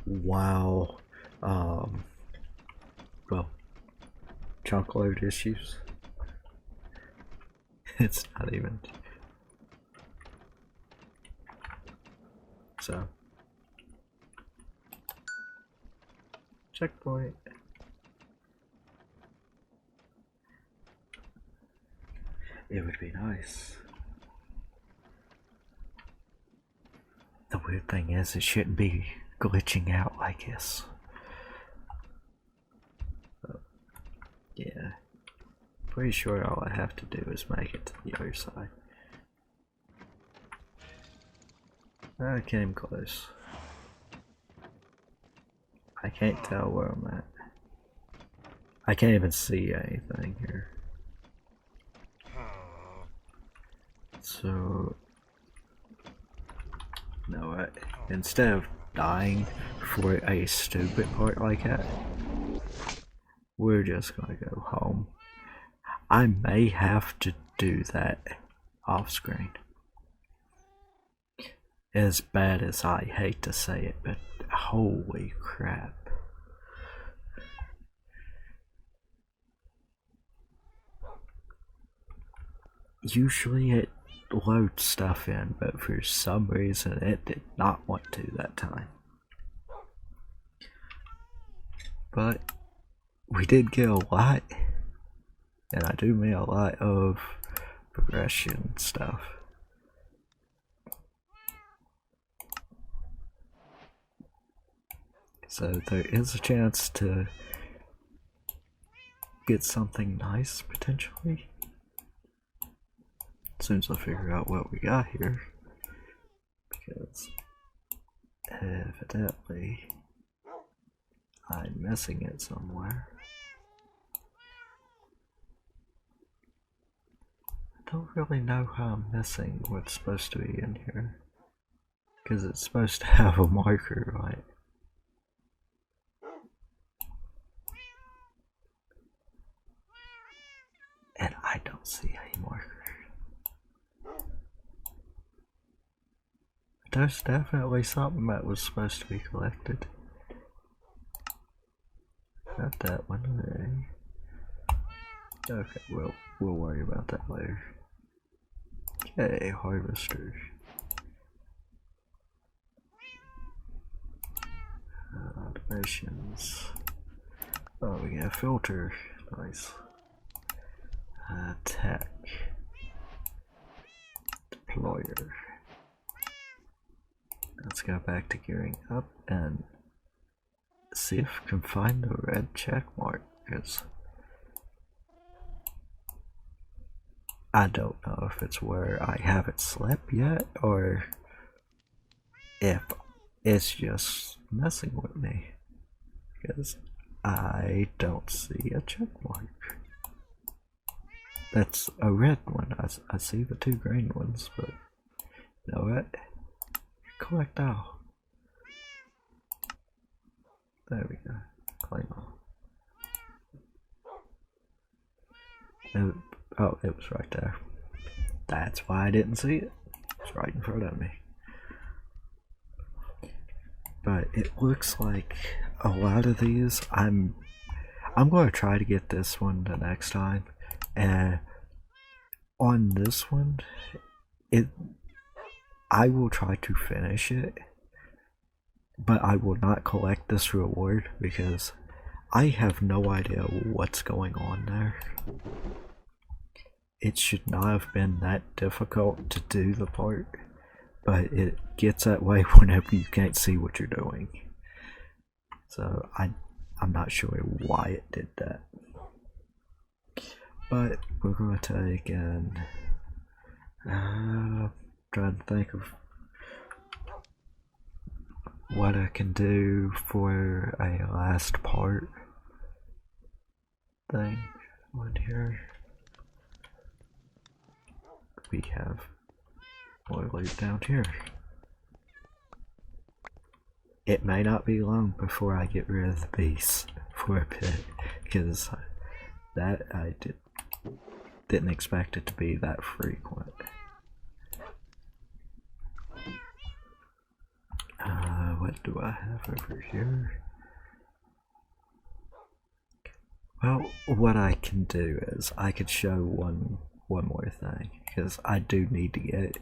[SPEAKER 1] while, well, chunk load issues. It's not even. So. Checkpoint. It would be nice. The weird thing is, it shouldn't be glitching out like this. But, yeah. Pretty sure all I have to do is make it to the other side. I came close. I can't tell where I'm at. I can't even see anything here. So, you know what? Instead of dying for a stupid part like that, we're just gonna go home. I may have to do that off screen. As bad as I hate to say it, but holy crap. Usually it loads stuff in, but for some reason it did not want to that time. But we did get a lot, and I do mean a lot of progression stuff. So there is a chance to get something nice potentially. As soon as I figure out what we got here, because evidently I'm missing it somewhere. I don't really know how I'm missing what's supposed to be in here, because it's supposed to have a marker, right? And I don't see any marker. There's definitely something that was supposed to be collected. Not that one. Okay, we'll worry about that later. Okay, harvester. Automations. Oh, we got a filter. Nice. Tech. Deployer. Let's go back to gearing up and see if we can find the red check mark, because I don't know if it's where I haven't slept yet or if it's just messing with me, because I don't see a check mark. That's a red one. I see the 2 green ones, but you know what? Collect all. There we go. Claim all. Oh, it was right there. That's why I didn't see it. It's right in front of me. But it looks like a lot of these, I'm going to try to get this one the next time. And on this one, I will try to finish it, but I will not collect this reward because I have no idea what's going on there. It should not have been that difficult to do the part, but it gets that way whenever you can't see what you're doing. So I'm not sure why it did that. But we're going to take and trying to think of what I can do for a last part thing on here. We have more loot down here. It may not be long before I get rid of the beast for a bit, because that I didn't expect it to be that frequent. What do I have over here? Well, what I can do is I could show one more thing, because I do need to get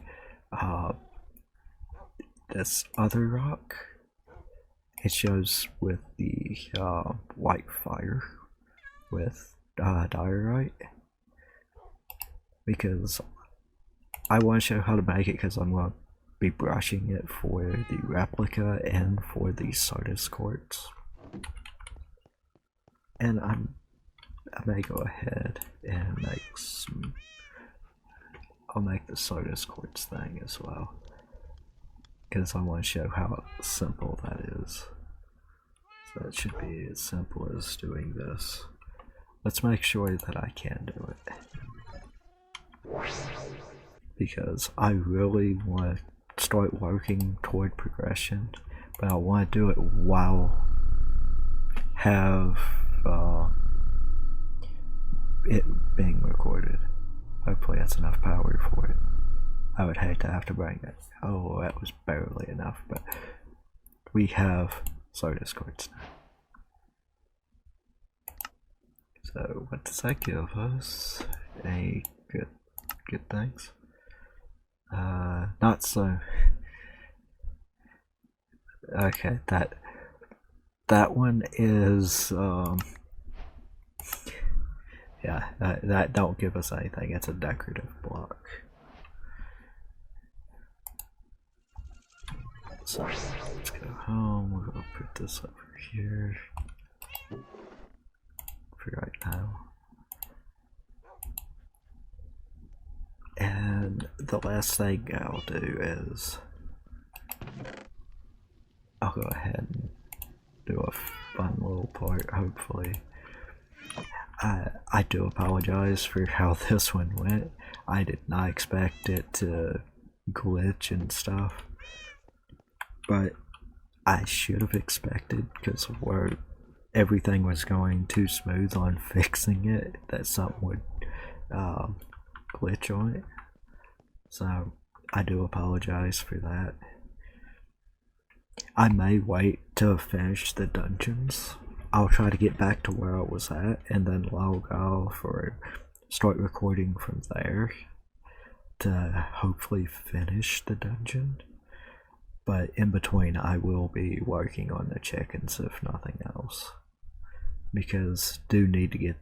[SPEAKER 1] this other rock. It shows with the white fire with diorite, because I want to show how to make it, because I'm going to be brushing it for the replica and for the Sardis quartz. And I may go ahead and make some. I'll make the Sardis quartz thing as well, because I want to show how simple that is. So it should be as simple as doing this. Let's make sure that I can do it, because I really want to start working toward progression, but I want to do it while have it being recorded. Hopefully that's enough power for it. I would hate to have to bring it. Oh, that was barely enough, but we have Sardis quartz now. So what does that give us? A good things? Not so. Okay, that one is yeah, that don't give us anything. It's a decorative block. So let's go home. We're gonna put this over here for right now. And the last thing I'll do is I'll go ahead and do a fun little part, hopefully. I do apologize for how this one went. I did not expect it to glitch and stuff, but I should have expected, because of where everything was going too smooth on fixing it, that something would glitch on it. So I do apologize for that. I may wait to finish the dungeons. I'll try to get back to where I was at and then log off or start recording from there to hopefully finish the dungeon. But in between, I will be working on the chickens if nothing else, because do need to get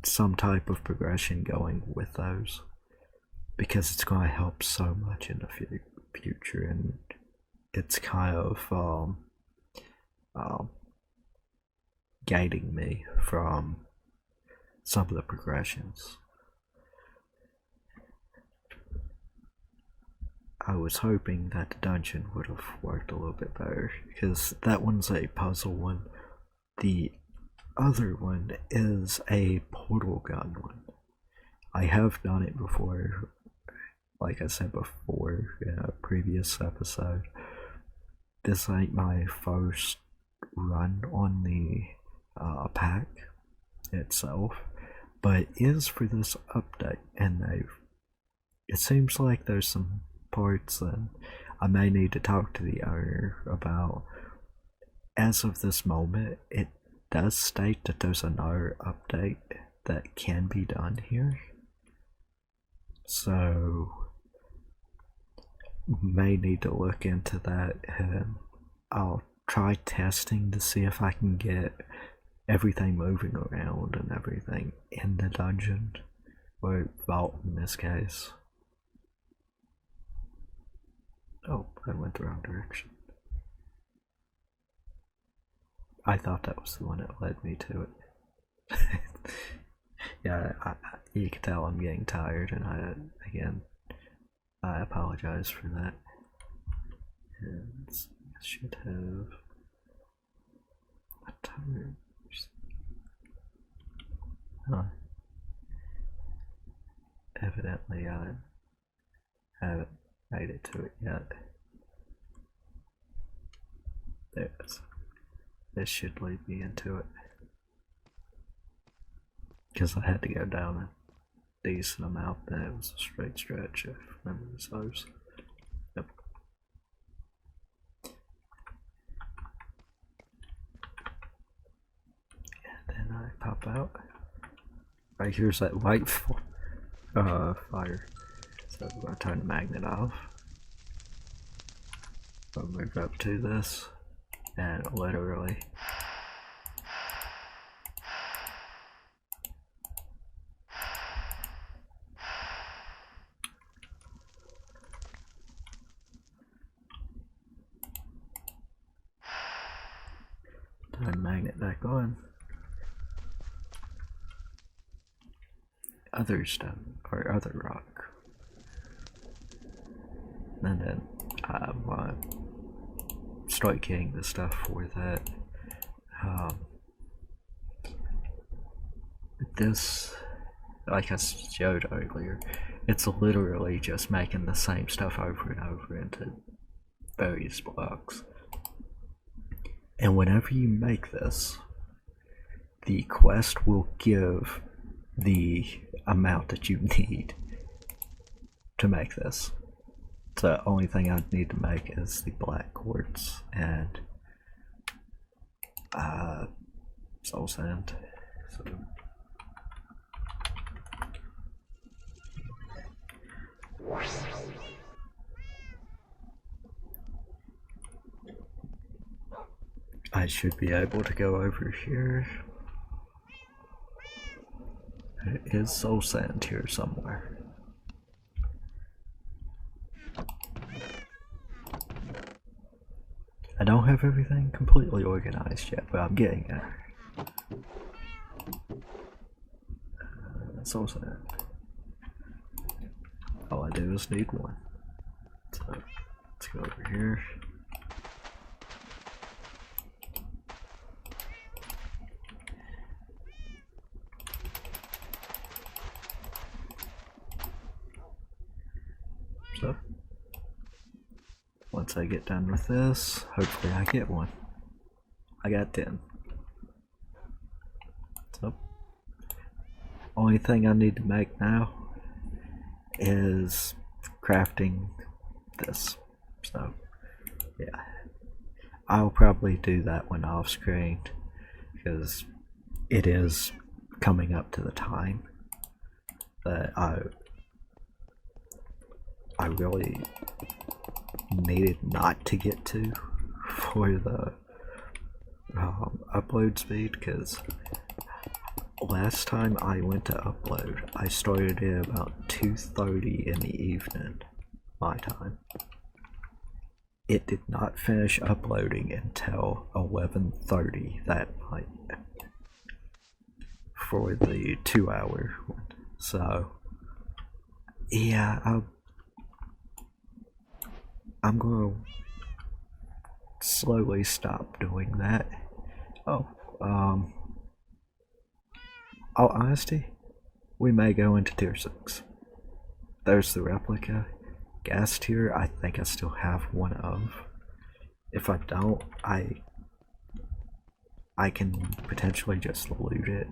[SPEAKER 1] some type of progression going with those, because it's going to help so much in the future, and it's kind of guiding me from some of the progressions. I was hoping that the dungeon would have worked a little bit better, because that one's a puzzle one. The other one is a portal gun one. I have done it before, like I said before in a previous episode. This ain't my first run on the pack itself, but it is for this update, and it seems like there's some parts that I may need to talk to the owner about. As of this moment, it does state that there's another update that can be done here, so may need to look into that, and I'll try testing to see if I can get everything moving around and everything in the dungeon, or vault in this case. Oh, I went the wrong direction. I thought that was the one that led me to it. Yeah, you can tell I'm getting tired, and I apologize for that. And I should have a timer. Huh. Evidently, I haven't made it to it yet. There it is. This should lead me into it. Because I had to go down a decent amount, and it was a straight stretch if memory serves. Yep. And then I pop out. Right here's that white fire. So I'm gonna turn the magnet off. I'll move up to this, and literally turn magnet back on. Other stone or other rock, and then I want to start getting the stuff for that. This, like I showed earlier, it's literally just making the same stuff over and over into various blocks. And whenever you make this, the quest will give the amount that you need to make this. So the only thing I need to make is the black quartz and soul sand. So I should be able to go over here. There is soul sand here somewhere. I don't have everything completely organized yet, but I'm getting there. Soul sand. All I do is need one. So let's go over here. So once I get done with this, hopefully I get one. I got 10. So only thing I need to make now is crafting this. So yeah, I'll probably do that one off screen because it is coming up to the time that I really needed not to get to for the upload speed, because last time I went to upload I started at about 2:30 in the evening my time. It did not finish uploading until 11:30 that night for the 2-hour one. So yeah, I'm gonna slowly stop doing that. Oh, all honesty, we may go into tier 6. There's the replica. Gas tier, I think I still have one of. If I don't, I can potentially just loot it.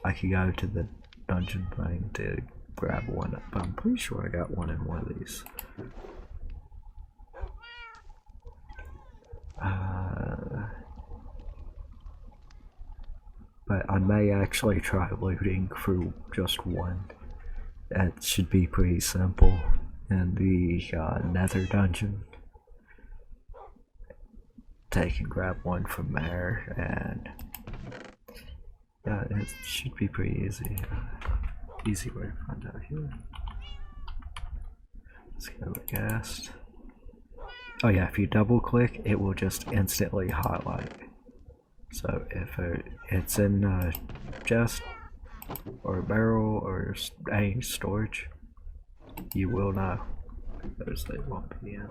[SPEAKER 1] I could go to the dungeon thing to grab one, but I'm pretty sure I got one in one of these. But I may actually try looting through just one. That should be pretty simple in the nether dungeon. Take and grab one from there, and yeah, it should be pretty easy. Easy way to find out here. Let's go with gas. Oh yeah, if you double click, it will just instantly highlight. So if it's in a chest or a barrel or any storage, you will know. Those they won't be in.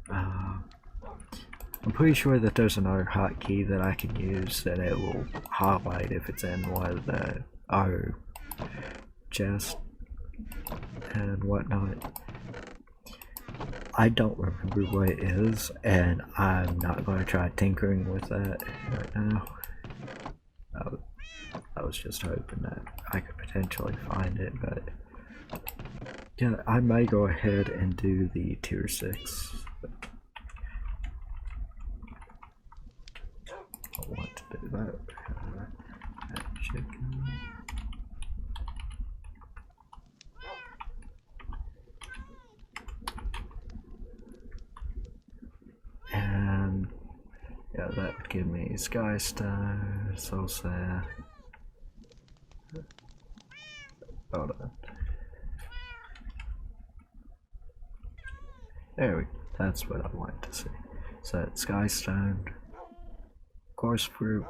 [SPEAKER 1] I'm pretty sure that there's another hotkey that I can use that it will highlight if it's in one of the other chests and whatnot. I don't remember what it is, and I'm not going to try tinkering with that right now. I was just hoping that I could potentially find it, but yeah, I may go ahead and do the tier 6. I want to do that. Chicken. And yeah, that would give me Sky Star, so sad. Hold on. There we go. That's what I want to see. So Sky Stone, Course Fruit,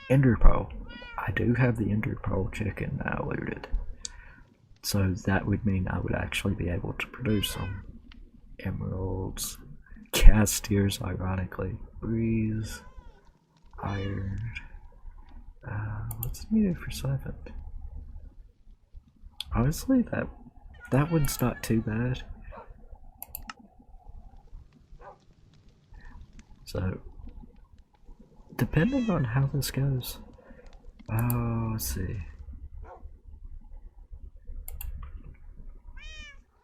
[SPEAKER 1] Ender Pearl. I do have the Ender Pearl chicken now looted. So that would mean I would actually be able to produce some emeralds, gas tiers, ironically, breeze, iron. What's needed for 7? Honestly, that one's not too bad. So, depending on how this goes, let's see.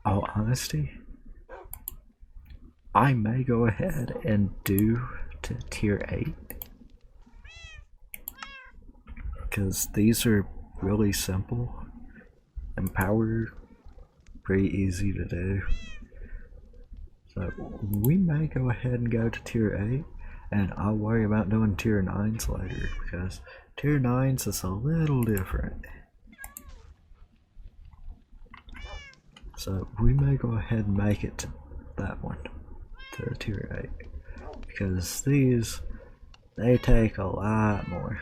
[SPEAKER 1] Oh, honesty, I may go ahead and do to tier 8 because these are really simple and power pretty easy to do. So we may go ahead and go to tier 8, and I'll worry about doing tier 9s later because tier 9s is a little different. So we may go ahead and make it to that one, to tier 8, because these, they take a lot more.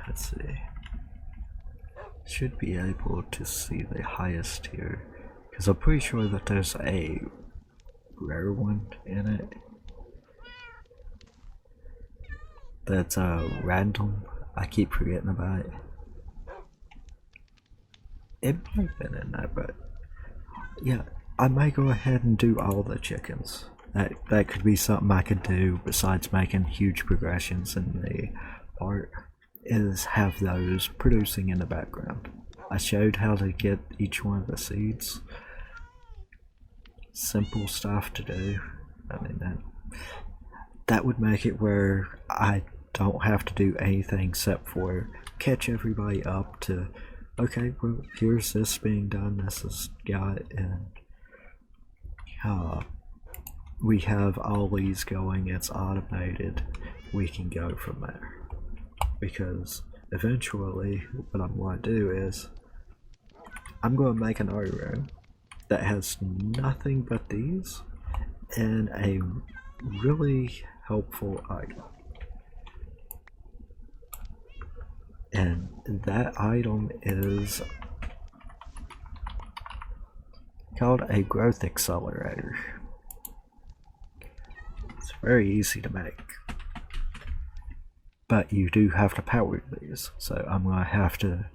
[SPEAKER 1] Let's see. Should be able to see the highest tier, because I'm pretty sure that there's a rare one in it. That's random. I keep forgetting about it. It might have been in there, but yeah, I might go ahead and do all the chickens. That could be something I could do besides making huge progressions in the part, is have those producing in the background. I showed how to get each one of the seeds. Simple stuff to do. I mean, that would make it where I don't have to do anything except for catch everybody up to, okay, well, here's this being done, this is got, and we have all these going, it's automated, we can go from there. Because eventually what I'm going to do is I'm going to make another room that has nothing but these and a really helpful item. And that item is called a growth accelerator. It's very easy to make. But you do have to power these, so I'm going to have to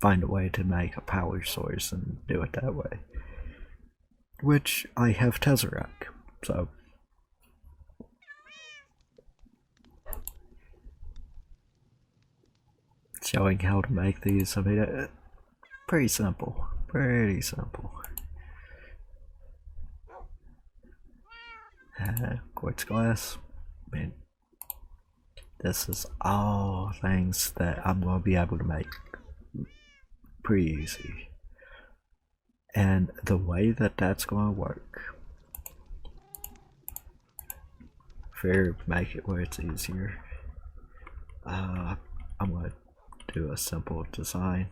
[SPEAKER 1] find a way to make a power source and do it that way. Which I have Tesseract, So showing how to make these, I mean, pretty simple, pretty simple. Quartz glass, I mean, this is all things that I'm going to be able to make pretty easy. And the way that that's going to work, make it where it's easier. I'm going to do a simple design.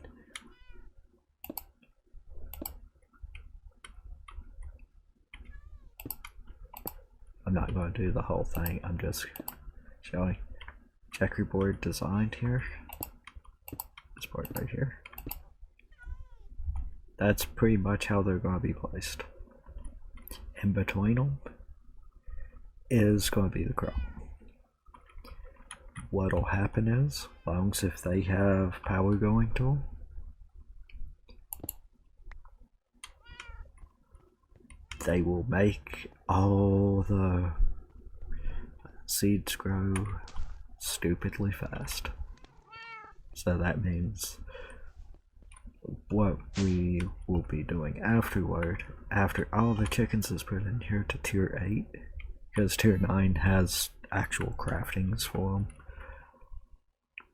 [SPEAKER 1] I'm not going to do the whole thing, I'm just showing checkerboard designed here. This part right here. That's pretty much how they're going to be placed. In between them is going to be the crow. What'll happen is, as long as if they have power going to them, they will make all the seeds grow stupidly fast. So that means what we will be doing afterward, after all the chickens is put in here to tier 8, because tier 9 has actual craftings for them,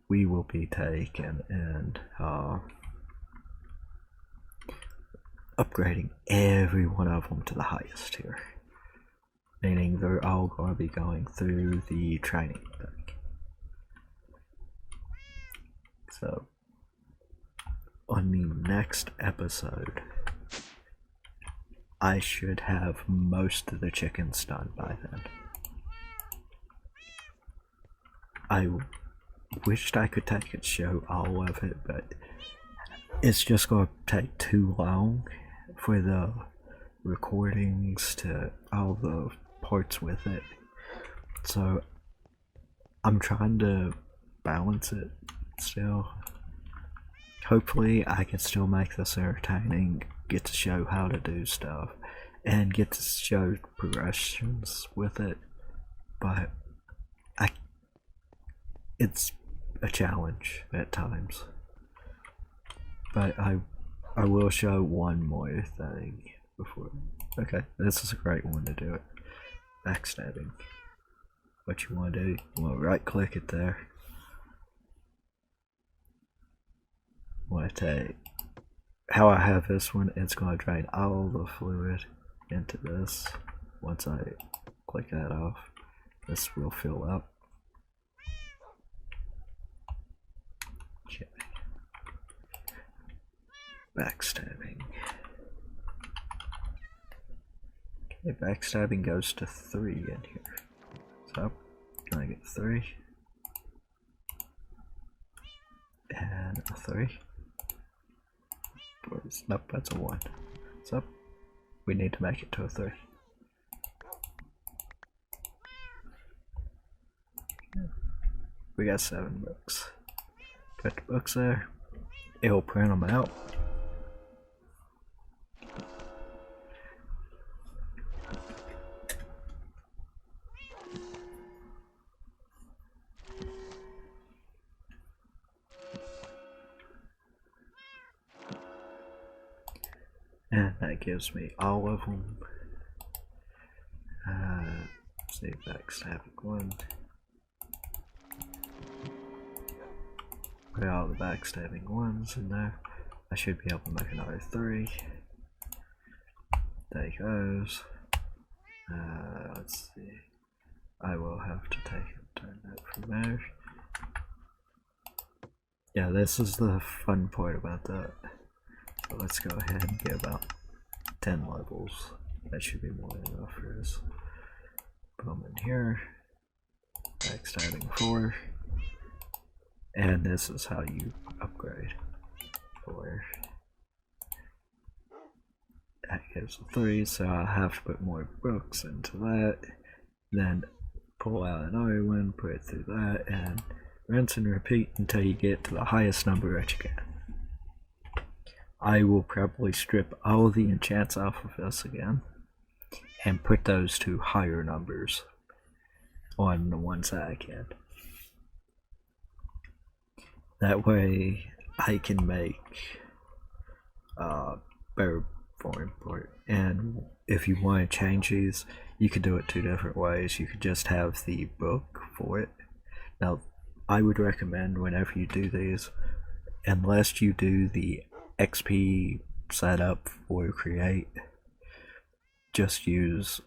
[SPEAKER 1] we will be taking and upgrading every one of them to the highest tier, meaning they're all going to be going through the training thing. So on the next episode, I should have most of the chickens done by then. I wished I could take and show all of it, but it's just going to take too long for the recordings to all the parts with it. So I'm trying to balance it still. Hopefully I can still make this entertaining, get to show how to do stuff, and get to show progressions with it, but it's a challenge at times. But I will show one more thing before. Okay, this is a great one to do it. Backstabbing. What you want to do, you want to right click it there. Want to take how I have this one, it's going to drain all the fluid into this. Once I click that off, this will fill up. Okay. Backstabbing. Okay, backstabbing goes to 3 in here. So I get 3 and a 3. Nope, that's a 1. So we need to make it to a 3. We got 7 books. Put the books there. It'll print them out. And that gives me all of them. See, backstabbing 1. Put all the backstabbing 1s in there. I should be able to make another 3. Take those. Let's see. I will have to take and turn that from there. Yeah, this is the fun part about that. So let's go ahead and get about 10 levels. That should be more than enough for us. Put them in here. Backstabbing 4. And this is how you upgrade. 4. That gives a 3, so I have to put more books into that. Then pull out another one, put it through that, and rinse and repeat until you get to the highest number that you can. I will probably strip all the enchants off of this again, and put those to higher numbers on the ones that I can. That way I can make better form for it. And if you want to change these, you could do it two different ways. You could just have the book for it. Now, I would recommend whenever you do these, unless you do the XP setup for create, just use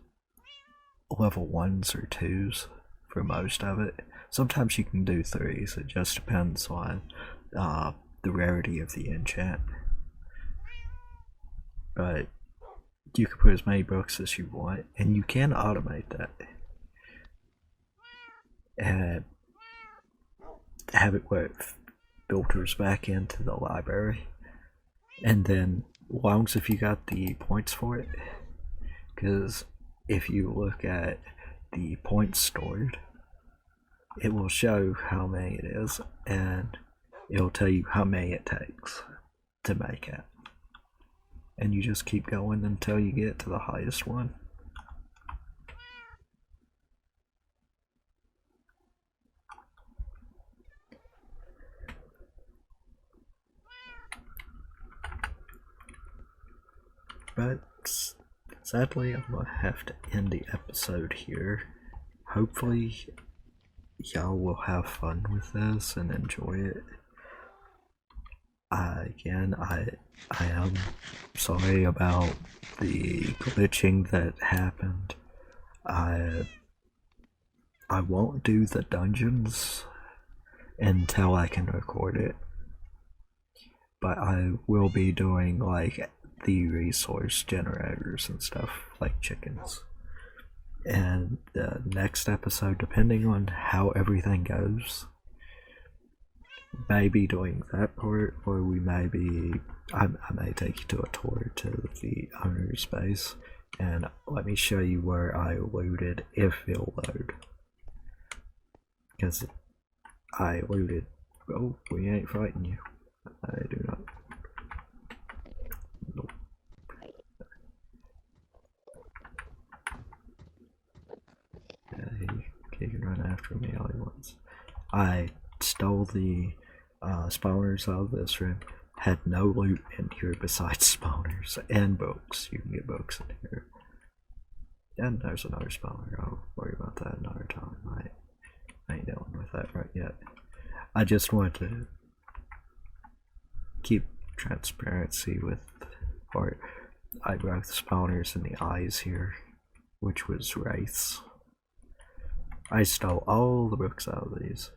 [SPEAKER 1] level 1s or 2s for most of it. Sometimes you can do 3s, it just depends on the rarity of the enchant. But you can put as many books as you want, and you can automate that. And have it where it filters back into the library. And then, as long as if you got the points for it, because if you look at the points stored, it will show how many it is, and it'll tell you how many it takes to make it. And you just keep going until you get to the highest one. But sadly, I'm gonna have to end the episode here. Hopefully, y'all will have fun with this and enjoy it. Again, I am sorry about the glitching that happened. I won't do the dungeons until I can record it, but I will be doing like the resource generators and stuff like chickens. And the next episode, depending on how everything goes, may be doing that part, or we may be, I may take you to a tour to the owner's base, and let me show you where I looted if it'll load. Because I looted, oh, we ain't fighting you. I do not. Nope. Yeah, he can run after me all he wants. I stole the spawners out of this room. Had no loot in here besides spawners and books. You can get books in here. And there's another spawner. I'll worry about that another time. I ain't dealing with that right yet. I just wanted to keep transparency with, or I broke the spawners in the eyes here, which was wraiths. I stole all the books out of these.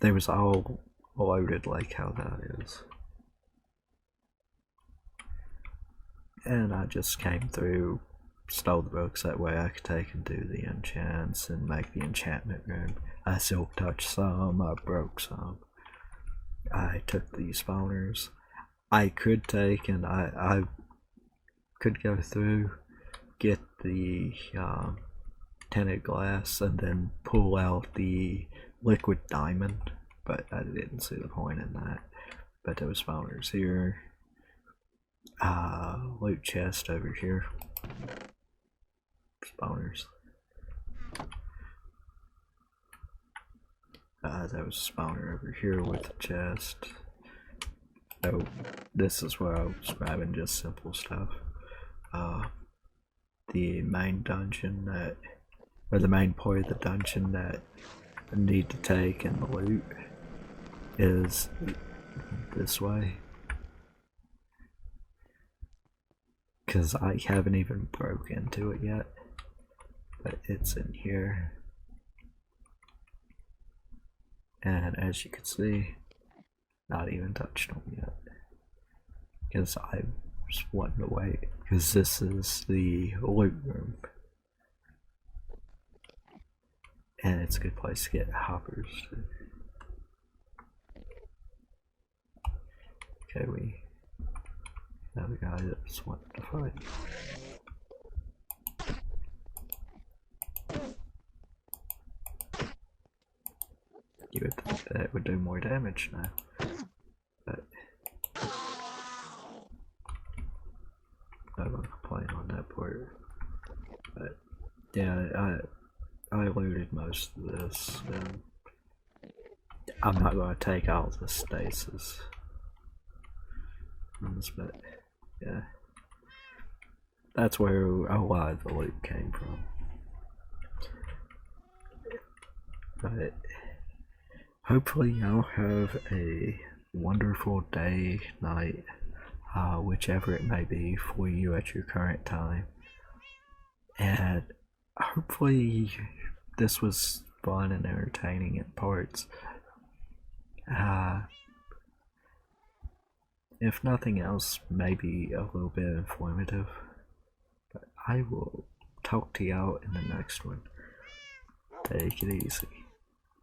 [SPEAKER 1] They was all loaded like how that is. And I just came through, stole the books, that way I could take and do the enchants and make the enchantment room. I silk touched some, I broke some. I took the spawners. I could take and I could go through, get the tinted glass and then pull out the liquid diamond, but I didn't see the point in that. But there was spawners here, loot chest over here, spawners. There was a spawner over here with a chest. So this is where I was grabbing just simple stuff. The main dungeon that, or the main part of the dungeon that I need to take and the loot is this way. Because I haven't even broke into it yet, but it's in here. And as you can see, not even touched them yet. Because I just wanted to wait, because this is the loot room. And it's a good place to get hoppers too. Okay, we have a guy that's wanting to fight. You would think that it would do more damage now, but I'm not playing on that part. yeah, I looted most of this, and I'm not going to take all the stasis ones, but yeah, that's where a lot of the loot came from. But hopefully y'all have a wonderful day, night, whichever it may be for you at your current time. And hopefully this was fun and entertaining in parts. If nothing else, maybe a little bit informative. But I will talk to y'all in the next one. Take it easy.